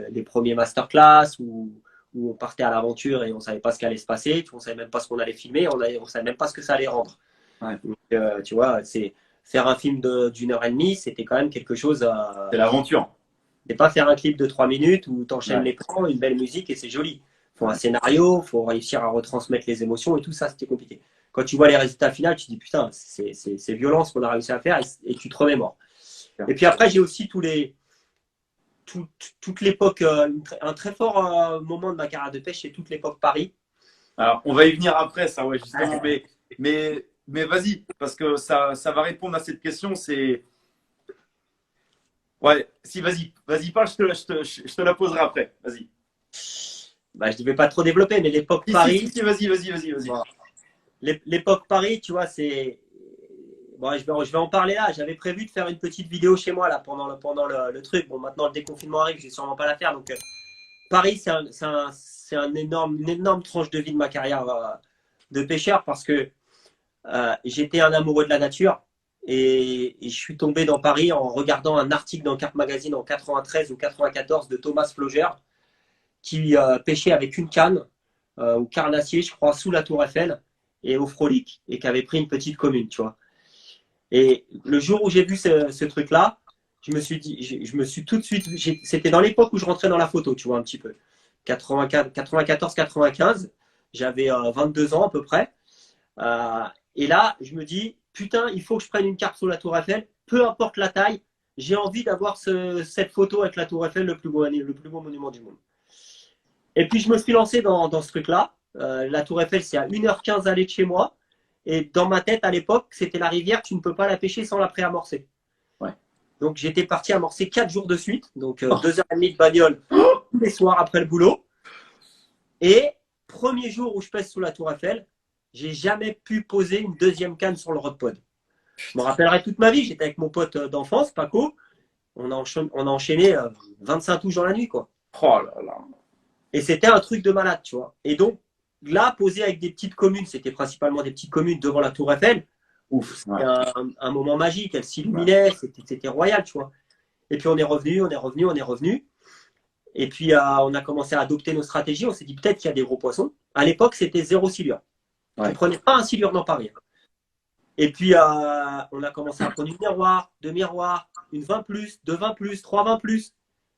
Les premiers masterclass où on partait à l'aventure et on ne savait pas ce qu'allait se passer, on ne savait même pas ce qu'on allait filmer, on ne savait même pas ce que ça allait rendre. Ouais. Donc, tu vois, faire un film d'1h30, c'était quand même quelque chose.
C'est l'aventure.
C'est pas faire un clip de 3 minutes où tu enchaînes les plans, une belle musique et c'est joli. Il faut un scénario, il faut réussir à retransmettre les émotions et tout ça, c'était compliqué. Quand tu vois les résultats finaux, tu te dis putain, c'est violent ce qu'on a réussi à faire et tu te remémores. Et puis après, j'ai aussi toute l'époque, un très fort moment de ma carrière de pêche, c'est toute l'époque Paris.
Alors, on va y venir après, ça, ouais, justement. Mais vas-y, parce que ça va répondre à cette question. C'est. Ouais, si, vas-y, parle, je te la poserai après. Vas-y.
Je ne vais pas trop développer, mais l'époque Paris.
Si, vas-y.
Voilà. L'époque Paris, tu vois, c'est. Bon, je vais en parler là. J'avais prévu de faire une petite vidéo chez moi là pendant le truc. Bon, maintenant le déconfinement arrive, je vais sûrement pas la faire. Donc Paris, c'est une énorme tranche de vie de ma carrière de pêcheur parce que j'étais un amoureux de la nature et je suis tombé dans Paris en regardant un article dans Carp Magazine en 93 ou 94 de Thomas Flauger qui pêchait avec une canne au carnassier, je crois, sous la Tour Eiffel et au Frolic et qui avait pris une petite commune, tu vois. Et le jour où j'ai vu ce truc-là, je me suis tout de suite. C'était dans l'époque où je rentrais dans la photo, tu vois, un petit peu. 94-95, j'avais 22 ans à peu près. Et là, je me dis, putain, il faut que je prenne une carpe sur la Tour Eiffel, peu importe la taille, j'ai envie d'avoir cette photo avec la Tour Eiffel, le plus beau monument du monde. Et puis, je me suis lancé dans ce truc-là. La Tour Eiffel, c'est à 1h15 aller de chez moi. Et dans ma tête, à l'époque, c'était la rivière, tu ne peux pas la pêcher sans la pré-amorcer. Ouais. Donc, j'étais parti amorcer 4 jours de suite. Donc, 2h30 de bagnole tous les soirs après le boulot. Et premier jour où je pêche sous la Tour Eiffel, j'ai jamais pu poser une deuxième canne sur le rod-pod. Je me rappellerai toute ma vie. J'étais avec mon pote d'enfance, Paco. On a enchaîné 25 touches dans la nuit, quoi.
Oh là là.
Et c'était un truc de malade, tu vois. Et donc, là, posé avec des petites communes, c'était principalement des petites communes devant la Tour Eiffel. Ouf, c'était un moment magique. Elle s'illuminait, c'était royal, tu vois. Et puis, on est revenu. Et puis, on a commencé à adopter nos stratégies. On s'est dit peut-être qu'il y a des gros poissons. À l'époque, c'était 0 silure. On ne prenait pas un silure dans Paris. Et puis, on a commencé à prendre une miroir, 2 miroirs, une 20 plus, 2 20 plus, 3 20 plus.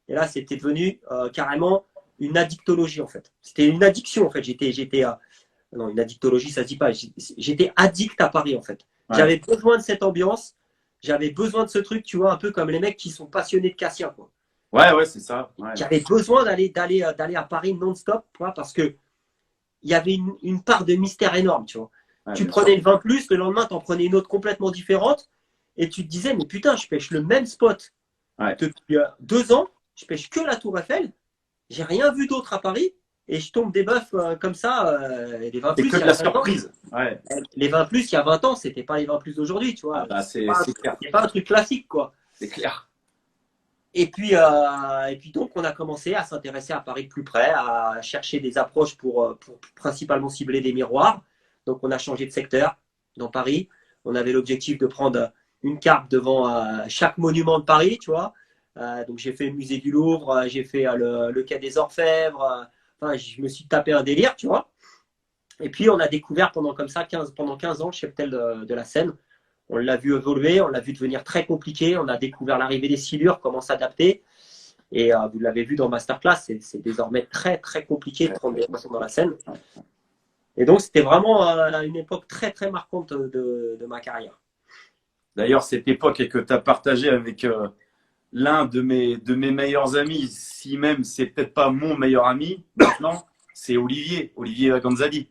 Et là, c'était devenu carrément une addictologie, en fait. C'était une addiction, en fait. Non, une addictologie, ça ne se dit pas. J'étais addict à Paris, en fait. J'avais besoin de cette ambiance. J'avais besoin de ce truc, tu vois, un peu comme les mecs qui sont passionnés de Cassien, quoi.
Ouais, c'est ça. Ouais.
J'avais besoin d'aller à Paris non-stop, quoi, parce que il y avait une part de mystère énorme, tu vois.
Ouais,
Tu
bien
prenais
sûr.
le 20 plus, le lendemain, tu en prenais une autre complètement différente, et tu te disais, mais putain, je pêche le même spot
Ouais.
depuis 2 ans, je pêche que la Tour Eiffel, j'ai rien vu d'autre à Paris, et je tombe des bœufs comme ça, les 20
C'est
plus,
que
il
de
y
la
a 20 ans.
surprise. Ouais.
Les 20 plus, il y a 20 ans, c'était pas les 20 plus d'aujourd'hui, tu vois.
Ah bah, c'est clair.
C'est pas un truc classique, quoi.
C'est clair.
Et puis donc, on a commencé à s'intéresser à Paris de plus près, à chercher des approches pour principalement cibler des miroirs. Donc, on a changé de secteur dans Paris. On avait l'objectif de prendre une carte devant chaque monument de Paris, tu vois. Donc, j'ai fait le musée du Louvre, j'ai fait le quai des Orfèvres. Enfin, je me suis tapé un délire, tu vois. Et puis, on a découvert pendant 15 ans le cheptel de la Seine. On l'a vu évoluer, on l'a vu devenir très compliqué. On a découvert l'arrivée des silures, comment s'adapter. Et vous l'avez vu dans Masterclass, c'est désormais très, très compliqué de prendre des poissons dans la Seine. Et donc, c'était vraiment une époque très, très marquante de ma carrière.
D'ailleurs, cette époque que tu as partagée avec l'un de mes meilleurs amis, si même c'est peut-être pas mon meilleur ami maintenant, c'est Olivier Gonzali.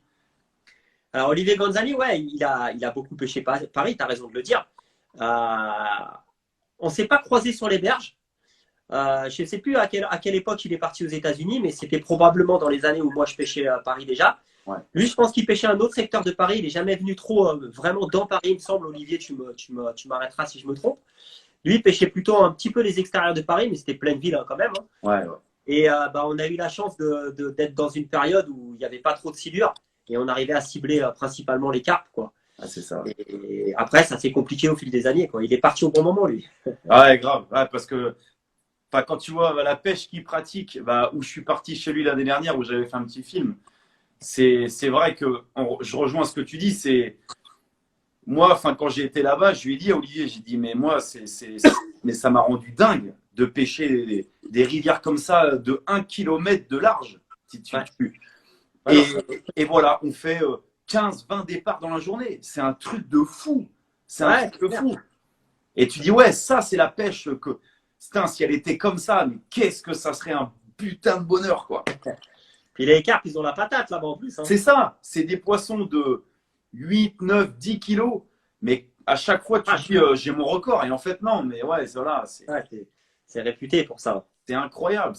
Alors, Olivier Gonzali, ouais, il a beaucoup pêché Paris, tu as raison de le dire. On ne s'est pas croisé sur les berges. Je ne sais plus à quelle époque il est parti aux États-Unis, mais c'était probablement dans les années où moi je pêchais à Paris déjà.
Ouais.
Lui, je pense qu'il pêchait un autre secteur de Paris. Il n'est jamais venu trop vraiment dans Paris, il me semble. Olivier, tu m'arrêteras si je me trompe. Lui, il pêchait plutôt un petit peu les extérieurs de Paris, mais c'était pleine ville quand même.
Ouais.
Et on a eu la chance d'être dans une période où il n'y avait pas trop de silures et on arrivait à cibler principalement les carpes, quoi.
Ah, c'est ça.
Et après, ça s'est compliqué au fil des années, quoi. Il est parti au bon moment, lui.
Ouais, grave. Ouais, parce que quand tu vois la pêche qu'il pratique, où je suis parti chez lui l'année dernière, où j'avais fait un petit film, c'est vrai que je rejoins ce que tu dis. C'est moi, quand j'ai été là-bas, je lui ai dit à Olivier, j'ai dit, mais moi, mais ça m'a rendu dingue de pêcher des rivières comme ça de 1 km de large. Et voilà, on fait 15-20 départs dans la journée. C'est un truc de fou. C'est un truc de fou. Et tu dis, ouais, ça, c'est la pêche que. Putain, si elle était comme ça, mais qu'est-ce que ça serait un putain de bonheur, quoi.
Puis les carpes, ils ont la patate là-bas en plus. Hein.
C'est ça. C'est des poissons de 8, 9, 10 kilos. Mais à chaque fois, tu dis, j'ai mon record. Et en fait, non. Mais ouais, voilà.
C'est réputé pour ça.
C'est incroyable.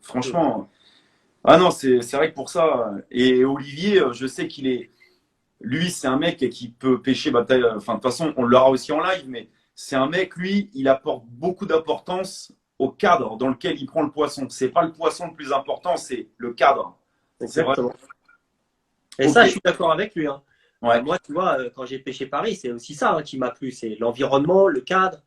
Franchement. Ah non, c'est vrai que pour ça. Et Olivier, je sais qu'il est. Lui, c'est un mec qui peut pêcher. De toute façon, on l'aura aussi en live. Mais c'est un mec, lui, il apporte beaucoup d'importance au cadre dans lequel il prend le poisson. C'est pas le poisson le plus important, c'est le cadre.
Exactement. Et ça, je suis d'accord avec lui. Hein.
Ouais.
Moi, tu vois, quand j'ai pêché Paris, c'est aussi ça qui m'a plu. C'est l'environnement, le cadre,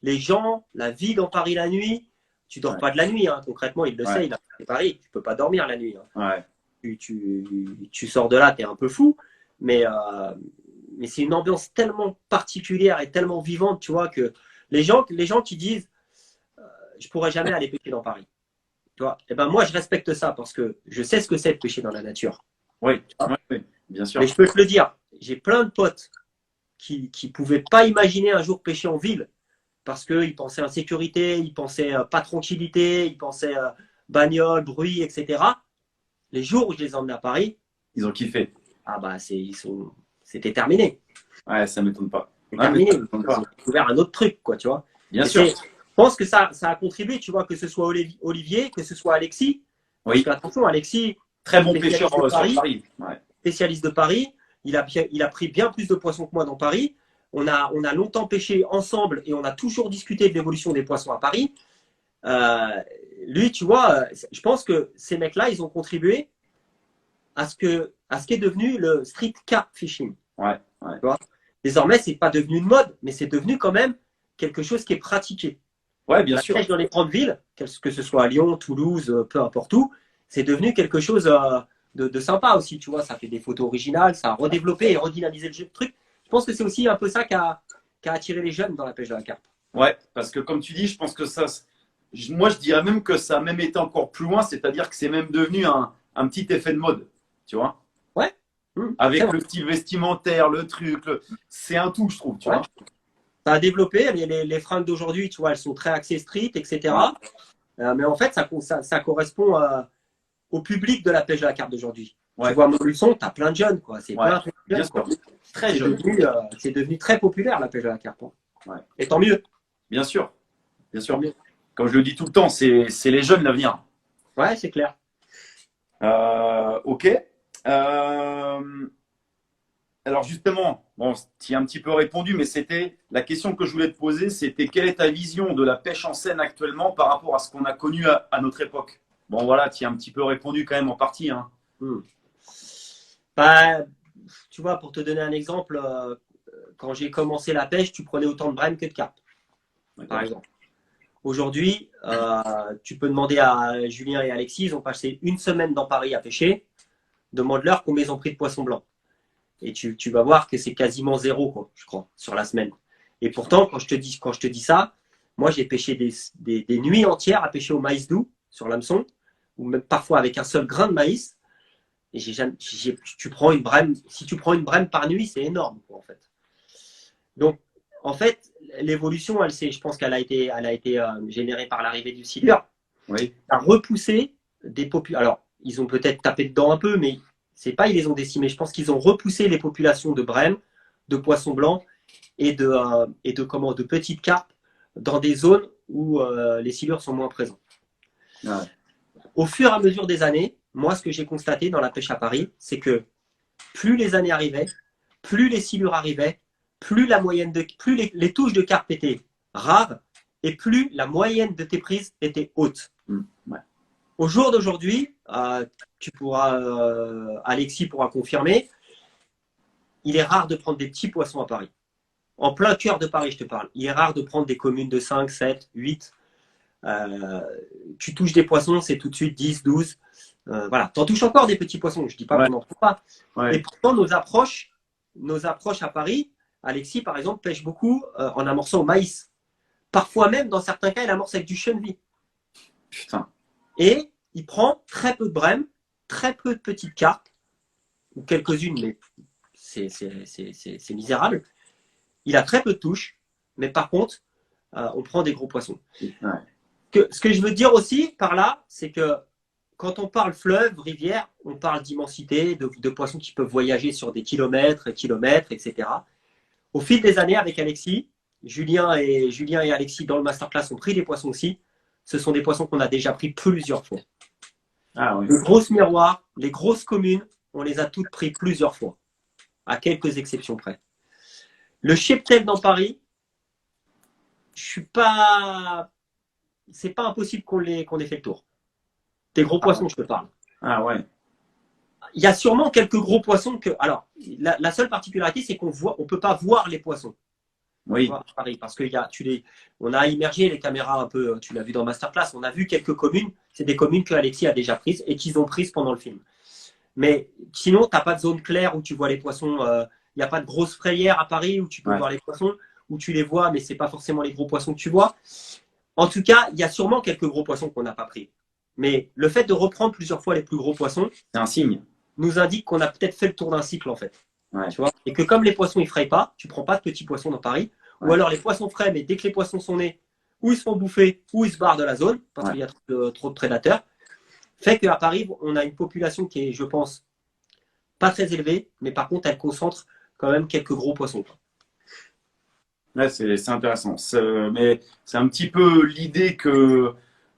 les gens, la vie dans Paris la nuit. Tu dors pas de la nuit, hein. Concrètement, il le sait, il a fait Paris. Tu peux pas dormir la nuit. Hein.
Ouais.
Tu sors de là, tu es un peu fou. Mais c'est une ambiance tellement particulière et tellement vivante, tu vois, que les gens qui disent je pourrais jamais aller pêcher dans Paris. Tu vois, et ben moi, je respecte ça parce que je sais ce que c'est de pêcher dans la nature.
Oui, bien sûr.
Mais je peux te le dire, j'ai plein de potes qui pouvaient pas imaginer un jour pêcher en ville parce qu'ils pensaient insécurité, ils pensaient pas tranquillité, ils pensaient bagnole, bruit, etc. Les jours où je les emmenais à Paris,
ils ont kiffé.
Ah bah c'était terminé.
Ouais, ça m'étonne pas.
C'est terminé. Ils ont découvert un autre truc, quoi, tu vois.
Bien sûr.
Je pense que ça a contribué, tu vois, que ce soit Olivier, que ce soit Alexis.
Oui.
Parce que, attention, Alexis,
très bon pêcheur sur Paris.
Ouais. Spécialiste de Paris. Il a pris bien plus de poissons que moi dans Paris. On a longtemps pêché ensemble et on a toujours discuté de l'évolution des poissons à Paris. Lui, tu vois, je pense que ces mecs-là, ils ont contribué à ce qui est devenu le street carp fishing.
Ouais.
Tu vois, désormais, c'est pas devenu une mode, mais c'est devenu quand même quelque chose qui est pratiqué.
Ouais, bien sûr.
Dans les grandes villes, que ce soit à Lyon, Toulouse, peu importe où, c'est devenu quelque chose de sympa aussi. Tu vois, ça fait des photos originales, ça a redéveloppé et redynamisé le truc. Je pense que c'est aussi un peu ça qui a attiré les jeunes dans la pêche de la carpe.
Ouais, parce que comme tu dis, je pense que ça. Moi, je dirais même que ça a même été encore plus loin, c'est-à-dire que c'est même devenu un petit effet de mode. Tu vois?
Ouais.
Avec
vrai.
le style vestimentaire, le truc, c'est un tout, je trouve, tu
Ouais.
vois.
Ça a développé. Les fringues d'aujourd'hui, tu vois, elles sont très axées street, etc. Mais en fait, ça correspond au public de la pêche à la carpe d'aujourd'hui. Tu
Ouais,
vois, Montluçon, tu as plein de jeunes, quoi. C'est
ouais,
plein de
bien
jeunes, quoi.
sûr. Très jeune.
C'est devenu très populaire, la pêche à la carpe, hein.
Ouais.
Et tant mieux.
Bien sûr, bien
Tant
sûr.
mieux.
Comme je le dis tout le temps, c'est les jeunes l'avenir.
Ouais, c'est clair.
Ok. Alors justement, bon, tu y as un petit peu répondu, mais c'était la question que je voulais te poser, c'était quelle est ta vision de la pêche en Seine actuellement par rapport à ce qu'on a connu à notre époque? Bon voilà, tu y as un petit peu répondu quand même en partie, hein.
Bah, tu vois, pour te donner un exemple, quand j'ai commencé la pêche, tu prenais autant de brèmes que de carpes, par exemple. Aujourd'hui, tu peux demander à Julien et Alexis, ils ont passé une semaine dans Paris à pêcher, demande-leur combien ils ont pris de poissons blancs. Et tu vas voir que c'est quasiment zéro, quoi, je crois, sur la semaine. Et pourtant, quand je te dis ça, moi j'ai pêché des nuits entières à pêcher au maïs doux sur l'hameçon, ou même parfois avec un seul grain de maïs. Et tu prends une brème, si tu prends une brème par nuit, c'est énorme, quoi, en fait. Donc, en fait, l'évolution, je pense qu'elle a été générée par l'arrivée du silure.
Oui.
A repoussé des populations. Alors, ils ont peut-être tapé dedans un peu, mais c'est pas ils les ont décimés. Je pense qu'ils ont repoussé les populations de brèmes, de poissons blancs et de petites carpes dans des zones où les silures sont moins présents.
Ouais.
Au fur et à mesure des années, moi, ce que j'ai constaté dans la pêche à Paris, c'est que plus les années arrivaient, plus les silures arrivaient, plus les touches de carpe étaient rares et plus la moyenne de tes prises était haute.
Ouais.
Au jour d'aujourd'hui, Alexis pourra confirmer, il est rare de prendre des petits poissons à Paris. En plein cœur de Paris, je te parle. Il est rare de prendre des communes de 5, 7, 8. Tu touches des poissons, c'est tout de suite 10, 12. Voilà. Tu en touches encore des petits poissons, je ne dis pas qu'on n'en trouve pas.
Ouais.
Et pourtant, nos approches à Paris, Alexis, par exemple, pêche beaucoup en amorçant au maïs. Parfois même, dans certains cas, il amorce avec du chenvi.
Putain.
Et il prend très peu de brèmes, très peu de petites carpes, ou quelques-unes, mais c'est misérable. Il a très peu de touches, mais par contre, on prend des gros poissons.
Ouais.
Ce que je veux dire aussi par là, c'est que quand on parle fleuve, rivière, on parle d'immensité, de poissons qui peuvent voyager sur des kilomètres et kilomètres, etc. Au fil des années, avec Alexis, Julien et Alexis, dans le masterclass, ont pris des poissons aussi. Ce sont des poissons qu'on a déjà pris plusieurs fois.
Ah, oui.
Les grosses miroirs, les grosses communes, on les a toutes pris plusieurs fois, à quelques exceptions près. Le cheptel dans Paris, c'est pas impossible qu'on ait fait le tour. Des gros poissons, je te parle.
Ah ouais.
Il y a sûrement quelques gros poissons que. Alors, la seule particularité, c'est qu'on peut pas voir les poissons.
Oui.
À Paris, parce que on a immergé les caméras un peu. Tu l'as vu dans Masterclass. On a vu quelques communes. C'est des communes que Alexis a déjà prises et qu'ils ont prises pendant le film. Mais sinon, tu n'as pas de zone claire où tu vois les poissons. Il n'y a pas de grosse frayère à Paris où tu peux voir les poissons, où tu les vois, mais c'est pas forcément les gros poissons que tu vois. En tout cas, il y a sûrement quelques gros poissons qu'on n'a pas pris. Mais le fait de reprendre plusieurs fois les plus gros poissons,
c'est un signe,
nous indique qu'on a peut-être fait le tour d'un cycle en fait.
Ouais.
Tu vois, et que comme les poissons ils frayent pas, tu prends pas de petits poissons dans Paris, ou alors les poissons frais, mais dès que les poissons sont nés, ou ils se font bouffer, ou ils se barrent de la zone, parce qu'il y a trop de prédateurs, fait qu'à Paris, on a une population qui est, je pense, pas très élevée, mais par contre, elle concentre quand même quelques gros poissons.
Ouais, c'est intéressant. Mais c'est un petit peu l'idée que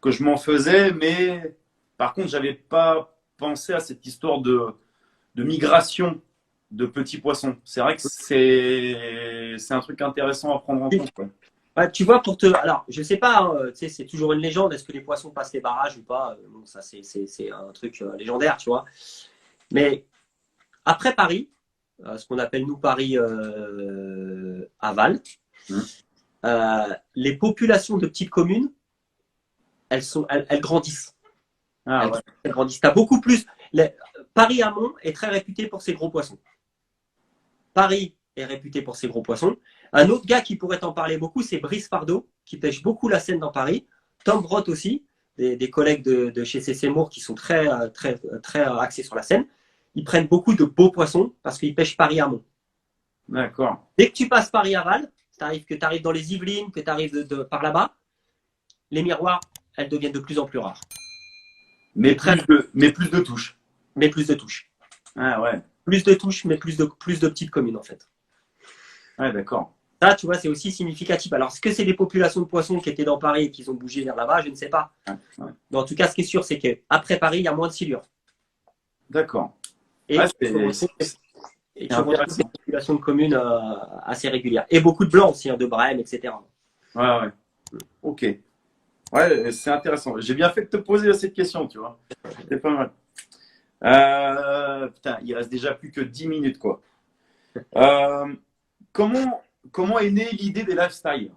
je m'en faisais, mais par contre, j'avais pas pensé à cette histoire de migration de petits poissons. C'est vrai que c'est un truc intéressant à prendre en compte. Quoi.
Ouais, tu vois, alors, je sais pas, hein, c'est toujours une légende, est-ce que les poissons passent les barrages ou pas? Bon, ça, c'est un truc légendaire, tu vois. Mais après Paris, ce qu'on appelle nous Paris aval, les populations de petites communes, elles grandissent.
Ah,
elles grandissent. T'as beaucoup plus. Paris amont est très réputé pour ses gros poissons. Paris est réputé pour ses gros poissons. Un autre gars qui pourrait t'en parler beaucoup, c'est Brice Fardeau, qui pêche beaucoup la Seine dans Paris. Tom Brott aussi, des collègues de chez C.C. Moore qui sont très axés sur la Seine. ils prennent beaucoup de beaux poissons parce qu'ils pêchent Paris-Amont.
D'accord.
Dès que tu passes Paris-Aval, que tu arrives dans les Yvelines, que tu arrives par là-bas, les miroirs, elles deviennent de plus en plus rares.
Mais plus de touches.
Mais plus de touches.
Ah ouais.
Plus de touches, mais plus de petites communes en fait.
Ouais, d'accord.
Ça, tu vois, c'est aussi significatif. Alors, est-ce que c'est des populations de poissons qui étaient dans Paris et qui ont bougé vers là-bas? Je ne sais pas.
Ouais.
Mais en tout cas, ce qui est sûr, c'est qu'après Paris, il y a moins de silures.
D'accord.
Et
Ouais,
tu retrouves
intéressant.
des populations de communes assez régulières. Et beaucoup de blancs aussi, hein, de Brême, etc.
Ouais. Ok. Ouais, c'est intéressant. J'ai bien fait de te poser cette question, tu vois. C'est pas mal. Putain, il reste déjà plus que 10 minutes, quoi. Comment est née l'idée des lifestyles?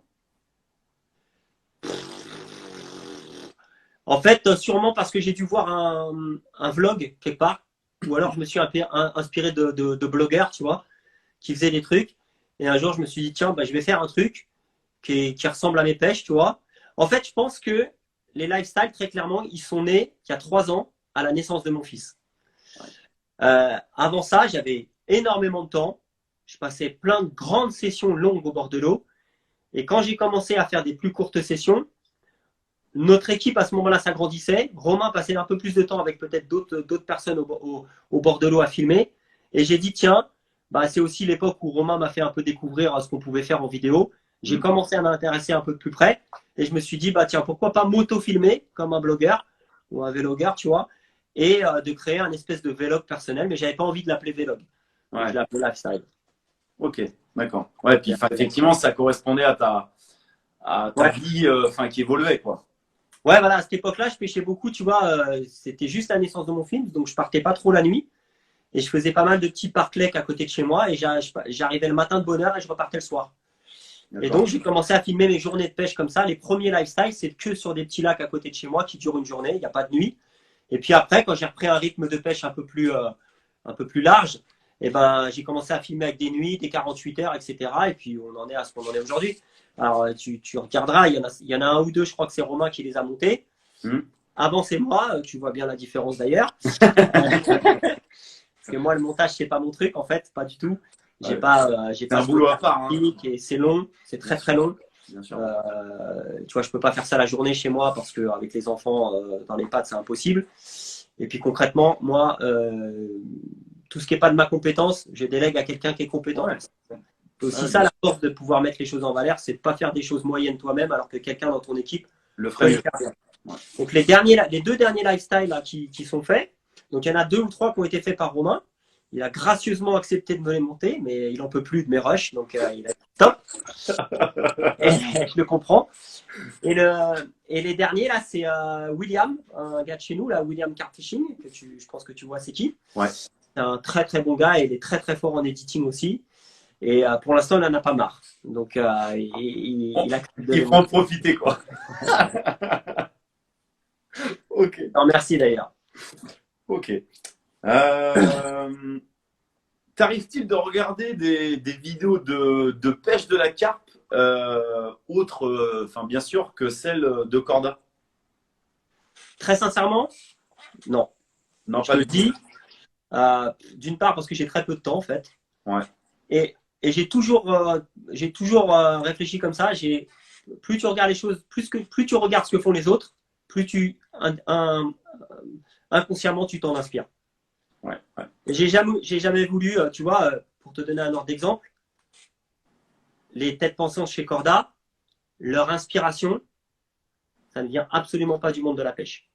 En fait, sûrement parce que j'ai dû voir un vlog quelque part, ou alors je me suis inspiré de blogueurs, tu vois, qui faisaient des trucs. Et un jour, je me suis dit, tiens, bah, je vais faire un truc qui ressemble à mes pêches, tu vois. En fait, je pense que les lifestyles, très clairement, ils sont nés il y a 3 ans à la naissance de mon fils. Avant ça, j'avais énormément de temps. Je passais plein de grandes sessions longues au bord de l'eau. Et quand j'ai commencé à faire des plus courtes sessions, notre équipe à ce moment-là s'agrandissait. Romain passait un peu plus de temps avec peut-être d'autres personnes au bord de l'eau à filmer. Et j'ai dit, tiens, bah, c'est aussi l'époque où Romain m'a fait un peu découvrir ce qu'on pouvait faire en vidéo. J'ai commencé à m'intéresser un peu de plus près. Et je me suis dit, bah, tiens, pourquoi pas m'auto-filmer comme un blogueur ou un vlogueur, tu vois, et de créer un espèce de vlog personnel. Mais je n'avais pas envie de l'appeler vlog.
Ouais.
Je l'appelais lifestyle.
Ok, d'accord. Ouais, puis effectivement, ça correspondait à ta vie qui évoluait, quoi.
Ouais, voilà, à cette époque-là, je pêchais beaucoup, tu vois, c'était juste la naissance de mon fils, donc je partais pas trop la nuit. Et je faisais pas mal de petits parcs-lecs à côté de chez moi, et j'arrivais le matin de bonne heure et je repartais le soir. Et donc, j'ai commencé à filmer mes journées de pêche comme ça. Les premiers lifestyles, c'est que sur des petits lacs à côté de chez moi qui durent une journée, il n'y a pas de nuit. Et puis après, quand j'ai repris un rythme de pêche un peu plus large, et ben, j'ai commencé à filmer avec des nuits, des 48 heures, etc. Et puis, on en est à ce qu'on en est aujourd'hui. Alors, tu regarderas, il y en a un ou deux, je crois que c'est Romain qui les a montés. Avant, c'est moi, tu vois bien la différence d'ailleurs. Parce que moi, le montage, c'est pas mon truc, en fait, pas du tout. J'ai pas
un boulot à part.
Et c'est long, c'est très très long.
Bien sûr.
Tu vois, je peux pas faire ça la journée chez moi parce qu'avec les enfants dans les pattes, c'est impossible. Et puis concrètement, moi, tout ce qui n'est pas de ma compétence, je délègue à quelqu'un qui est compétent.
Ouais.
C'est aussi ça la force de pouvoir mettre les choses en valeur, c'est de ne pas faire des choses moyennes toi-même alors que quelqu'un dans ton équipe
le ferait mieux.
Ouais. Donc les 2 derniers lifestyles là, qui sont faits, donc il y en a 2 ou 3 qui ont été faits par Romain. Il a gracieusement accepté de me les monter, mais il n'en peut plus de mes rushs, donc il a dit stop. Et je le comprends. Et les derniers là, c'est William, un gars de chez nous, là, William Carfishing, je pense que tu vois c'est qui.
Ouais.
C'est un très très bon gars et il est très très fort en editing aussi. Et pour l'instant, il n'en a pas marre. Donc, il
faut en profiter, quoi. Ok.
Non, merci d'ailleurs.
Ok. T'arrive-t-il de regarder des vidéos de pêche de la carpe autres, bien sûr, que celles de Corda?
Très sincèrement, non.
Non,
je te le dis. D'une part, parce que j'ai très peu de temps, en fait.
Ouais.
Et j'ai toujours réfléchi comme ça. Plus tu regardes les choses, plus tu regardes ce que font les autres, plus inconsciemment tu t'en inspires.
Ouais.
J'ai jamais voulu, tu vois, pour te donner un ordre d'exemple, les têtes pensantes chez Corda, leur inspiration, ça ne vient absolument pas du monde de la pêche.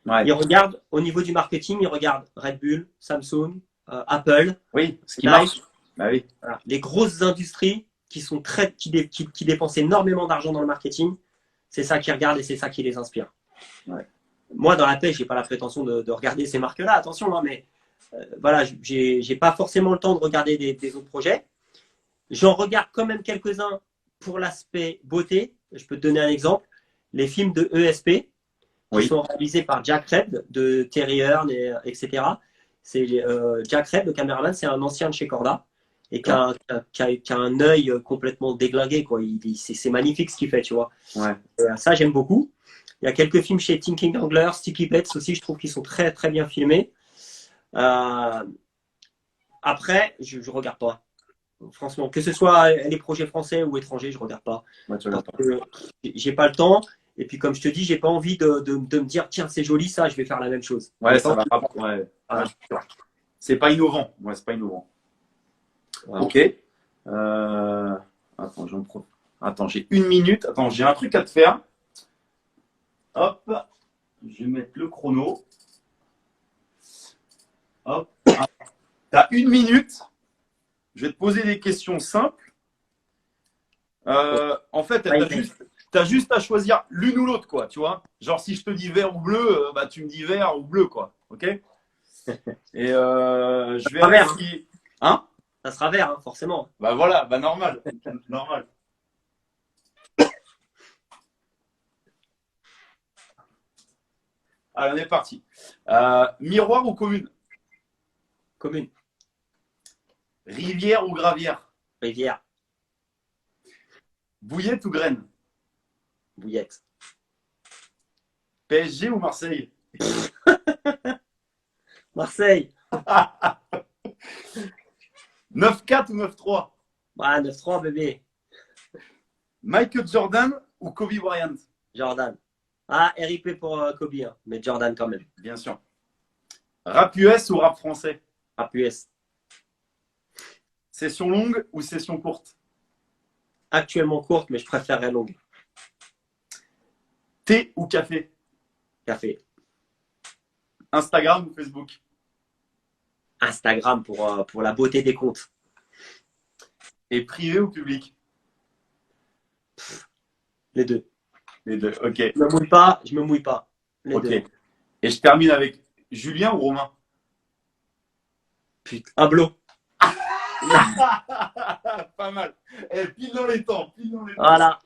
Ouais.
Ils regardent, au niveau du marketing, ils regardent Red Bull, Samsung, Apple.
Oui, ce qui marche. Bah oui.
Voilà. Les grosses industries qui dépensent énormément d'argent dans le marketing, c'est ça qu'ils regardent et c'est ça qui les inspire.
Ouais.
Moi, dans la pêche, j'ai pas la prétention de regarder ces marques-là, attention, hein, mais voilà, j'ai pas forcément le temps de regarder des autres projets. J'en regarde quand même quelques-uns pour l'aspect beauté. Je peux te donner un exemple. Les films de ESP qui sont réalisés par Jack Redd de Terry Hearn, etc. C'est Jack Redd, le caméraman, c'est un ancien de chez Corda et qui a un œil complètement déglingué, quoi. C'est magnifique ce qu'il fait, tu vois.
Ouais.
Ça, j'aime beaucoup. Il y a quelques films chez Thinking Angler, Sticky Pets aussi, je trouve qu'ils sont très très bien filmés. Après, je regarde pas. Franchement, que ce soit les projets français ou étrangers, je regarde pas.
Ouais, tu
Parce
regardes pas.
que j'ai pas le temps. Et puis, comme je te dis, j'ai pas envie de me dire, tiens, c'est joli ça, je vais faire la même chose.
Ouais,
J'ai
ça
pas
va
envie.
pas. Ouais.
Voilà.
C'est pas innovant. Ouais, c'est pas innovant.
Voilà.
Ok. Attends, Attends, j'ai 1 minute. Attends, j'ai un truc à te faire. Hop. Je vais mettre le chrono. Hop. T'as 1 minute. Je vais te poser des questions simples. En fait, t'as juste à choisir l'une ou l'autre, quoi, tu vois. Genre, si je te dis vert ou bleu, bah, tu me dis vert ou bleu, quoi. Ok. Et je vais
vert,
si... Hein?
Ça sera vert, hein, forcément.
Bah voilà, bah normal. Normal. Allez, on est parti. Miroir ou commune?
Commune,
Rivière ou gravière?
rivière,
Bouillette ou graine?
bouillette.
PSG ou Marseille?
Marseille,
9-4 ou 9-3?
ah, 9-3, bébé.
Michael Jordan ou Kobe Bryant?
Jordan. Ah, RIP pour Kobe, hein, mais Jordan quand même.
Bien sûr. Rap US ou rap français?
Rap US.
Session longue ou session courte?
Actuellement courte, mais je préférerais longue.
Thé ou café?
Café.
Instagram ou Facebook?
Instagram pour la beauté des comptes.
Et privé ou public?
Les deux.
Les deux, ok.
Je me mouille pas, je me mouille pas. Les
Ok.
deux.
Et je termine avec Julien ou Romain?
Putain, un blot.
Pas mal. Eh, pile dans les temps. Pile dans les temps.
Voilà.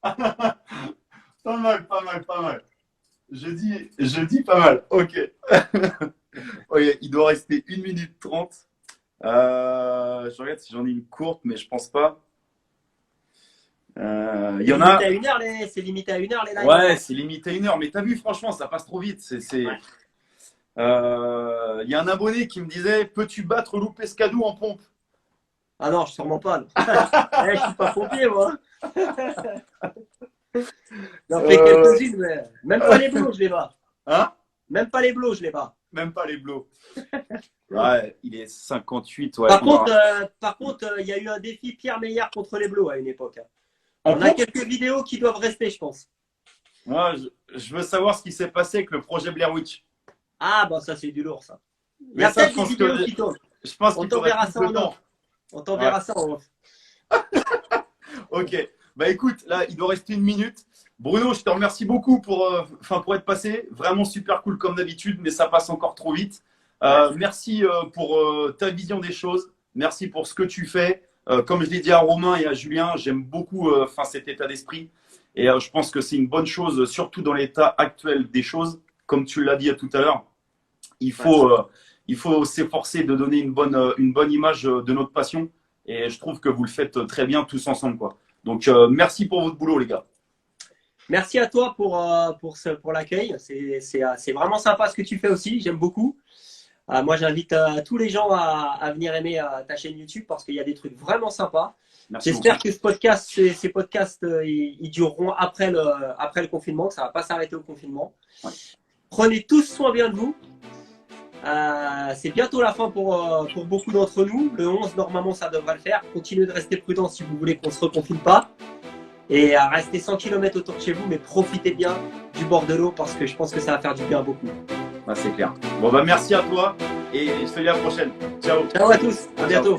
Pas mal, pas mal, pas mal. Je dis pas mal. Ok. Ok, il doit rester 1 minute 30. Je regarde si j'en ai une courte, mais je pense pas. Il y en a.
C'est limité à 1 heure les lives.
Ouais, c'est limité à 1 heure. Mais t'as vu, franchement, ça passe trop vite.
Ouais.
Il y a un abonné qui me disait: peux-tu battre Lou Pescadou en pompe?
Ah non, sûrement pas. Je suis pas pompier, moi. J'en fais quelques-unes, mais même pas les blots, je les bats.
Hein?
Même pas les blots, je les bats.
Même pas les blots. Ouais, il est 58. Ouais,
Par contre, il y a eu un défi Pierre Meillard contre les blots à une époque. On a quelques vidéos qui doivent rester, je pense.
Moi, je veux savoir ce qui s'est passé avec le projet Blair Witch.
Ah, bah ça, c'est du lourd, ça. Il y
Mais
a
ça,
peut-être
je
des
pense
vidéos
que-
qui tournent.
Je pense
On
qu'il
t'enverra
faudrait
ça
plus
en
de temps.
off. On t'enverra ça en off.
Ok. Bah écoute, là, il doit rester 1 minute. Bruno, je te remercie beaucoup pour être passé. Vraiment super cool comme d'habitude, mais ça passe encore trop vite. Merci pour ta vision des choses. Merci pour ce que tu fais. Comme je l'ai dit à Romain et à Julien, j'aime beaucoup cet état d'esprit. Et je pense que c'est une bonne chose, surtout dans l'état actuel des choses. Comme tu l'as dit tout à l'heure, il faut s'efforcer de donner une bonne image de notre passion. Et je trouve que vous le faites très bien tous ensemble, quoi. Donc, merci pour votre boulot, les gars.
Merci à toi pour l'accueil. C'est vraiment sympa ce que tu fais aussi. J'aime beaucoup. Moi, j'invite tous les gens à venir aimer ta chaîne YouTube parce qu'il y a des trucs vraiment sympas.
Merci
J'espère
beaucoup.
que ces podcasts, ils dureront après le confinement, que ça ne va pas s'arrêter au confinement.
Ouais.
Prenez tous soin bien de vous. C'est bientôt la fin pour beaucoup d'entre nous. Le 11, normalement, ça devrait le faire. Continuez de rester prudent si vous voulez qu'on ne se reconfine pas. Et restez 100 km autour de chez vous, mais profitez bien du bord de l'eau parce que je pense que ça va faire du bien à beaucoup.
C'est clair. Bon, bah, merci à toi et je te dis à la prochaine. Ciao.
Ciao à tous, à
Ciao.
bientôt.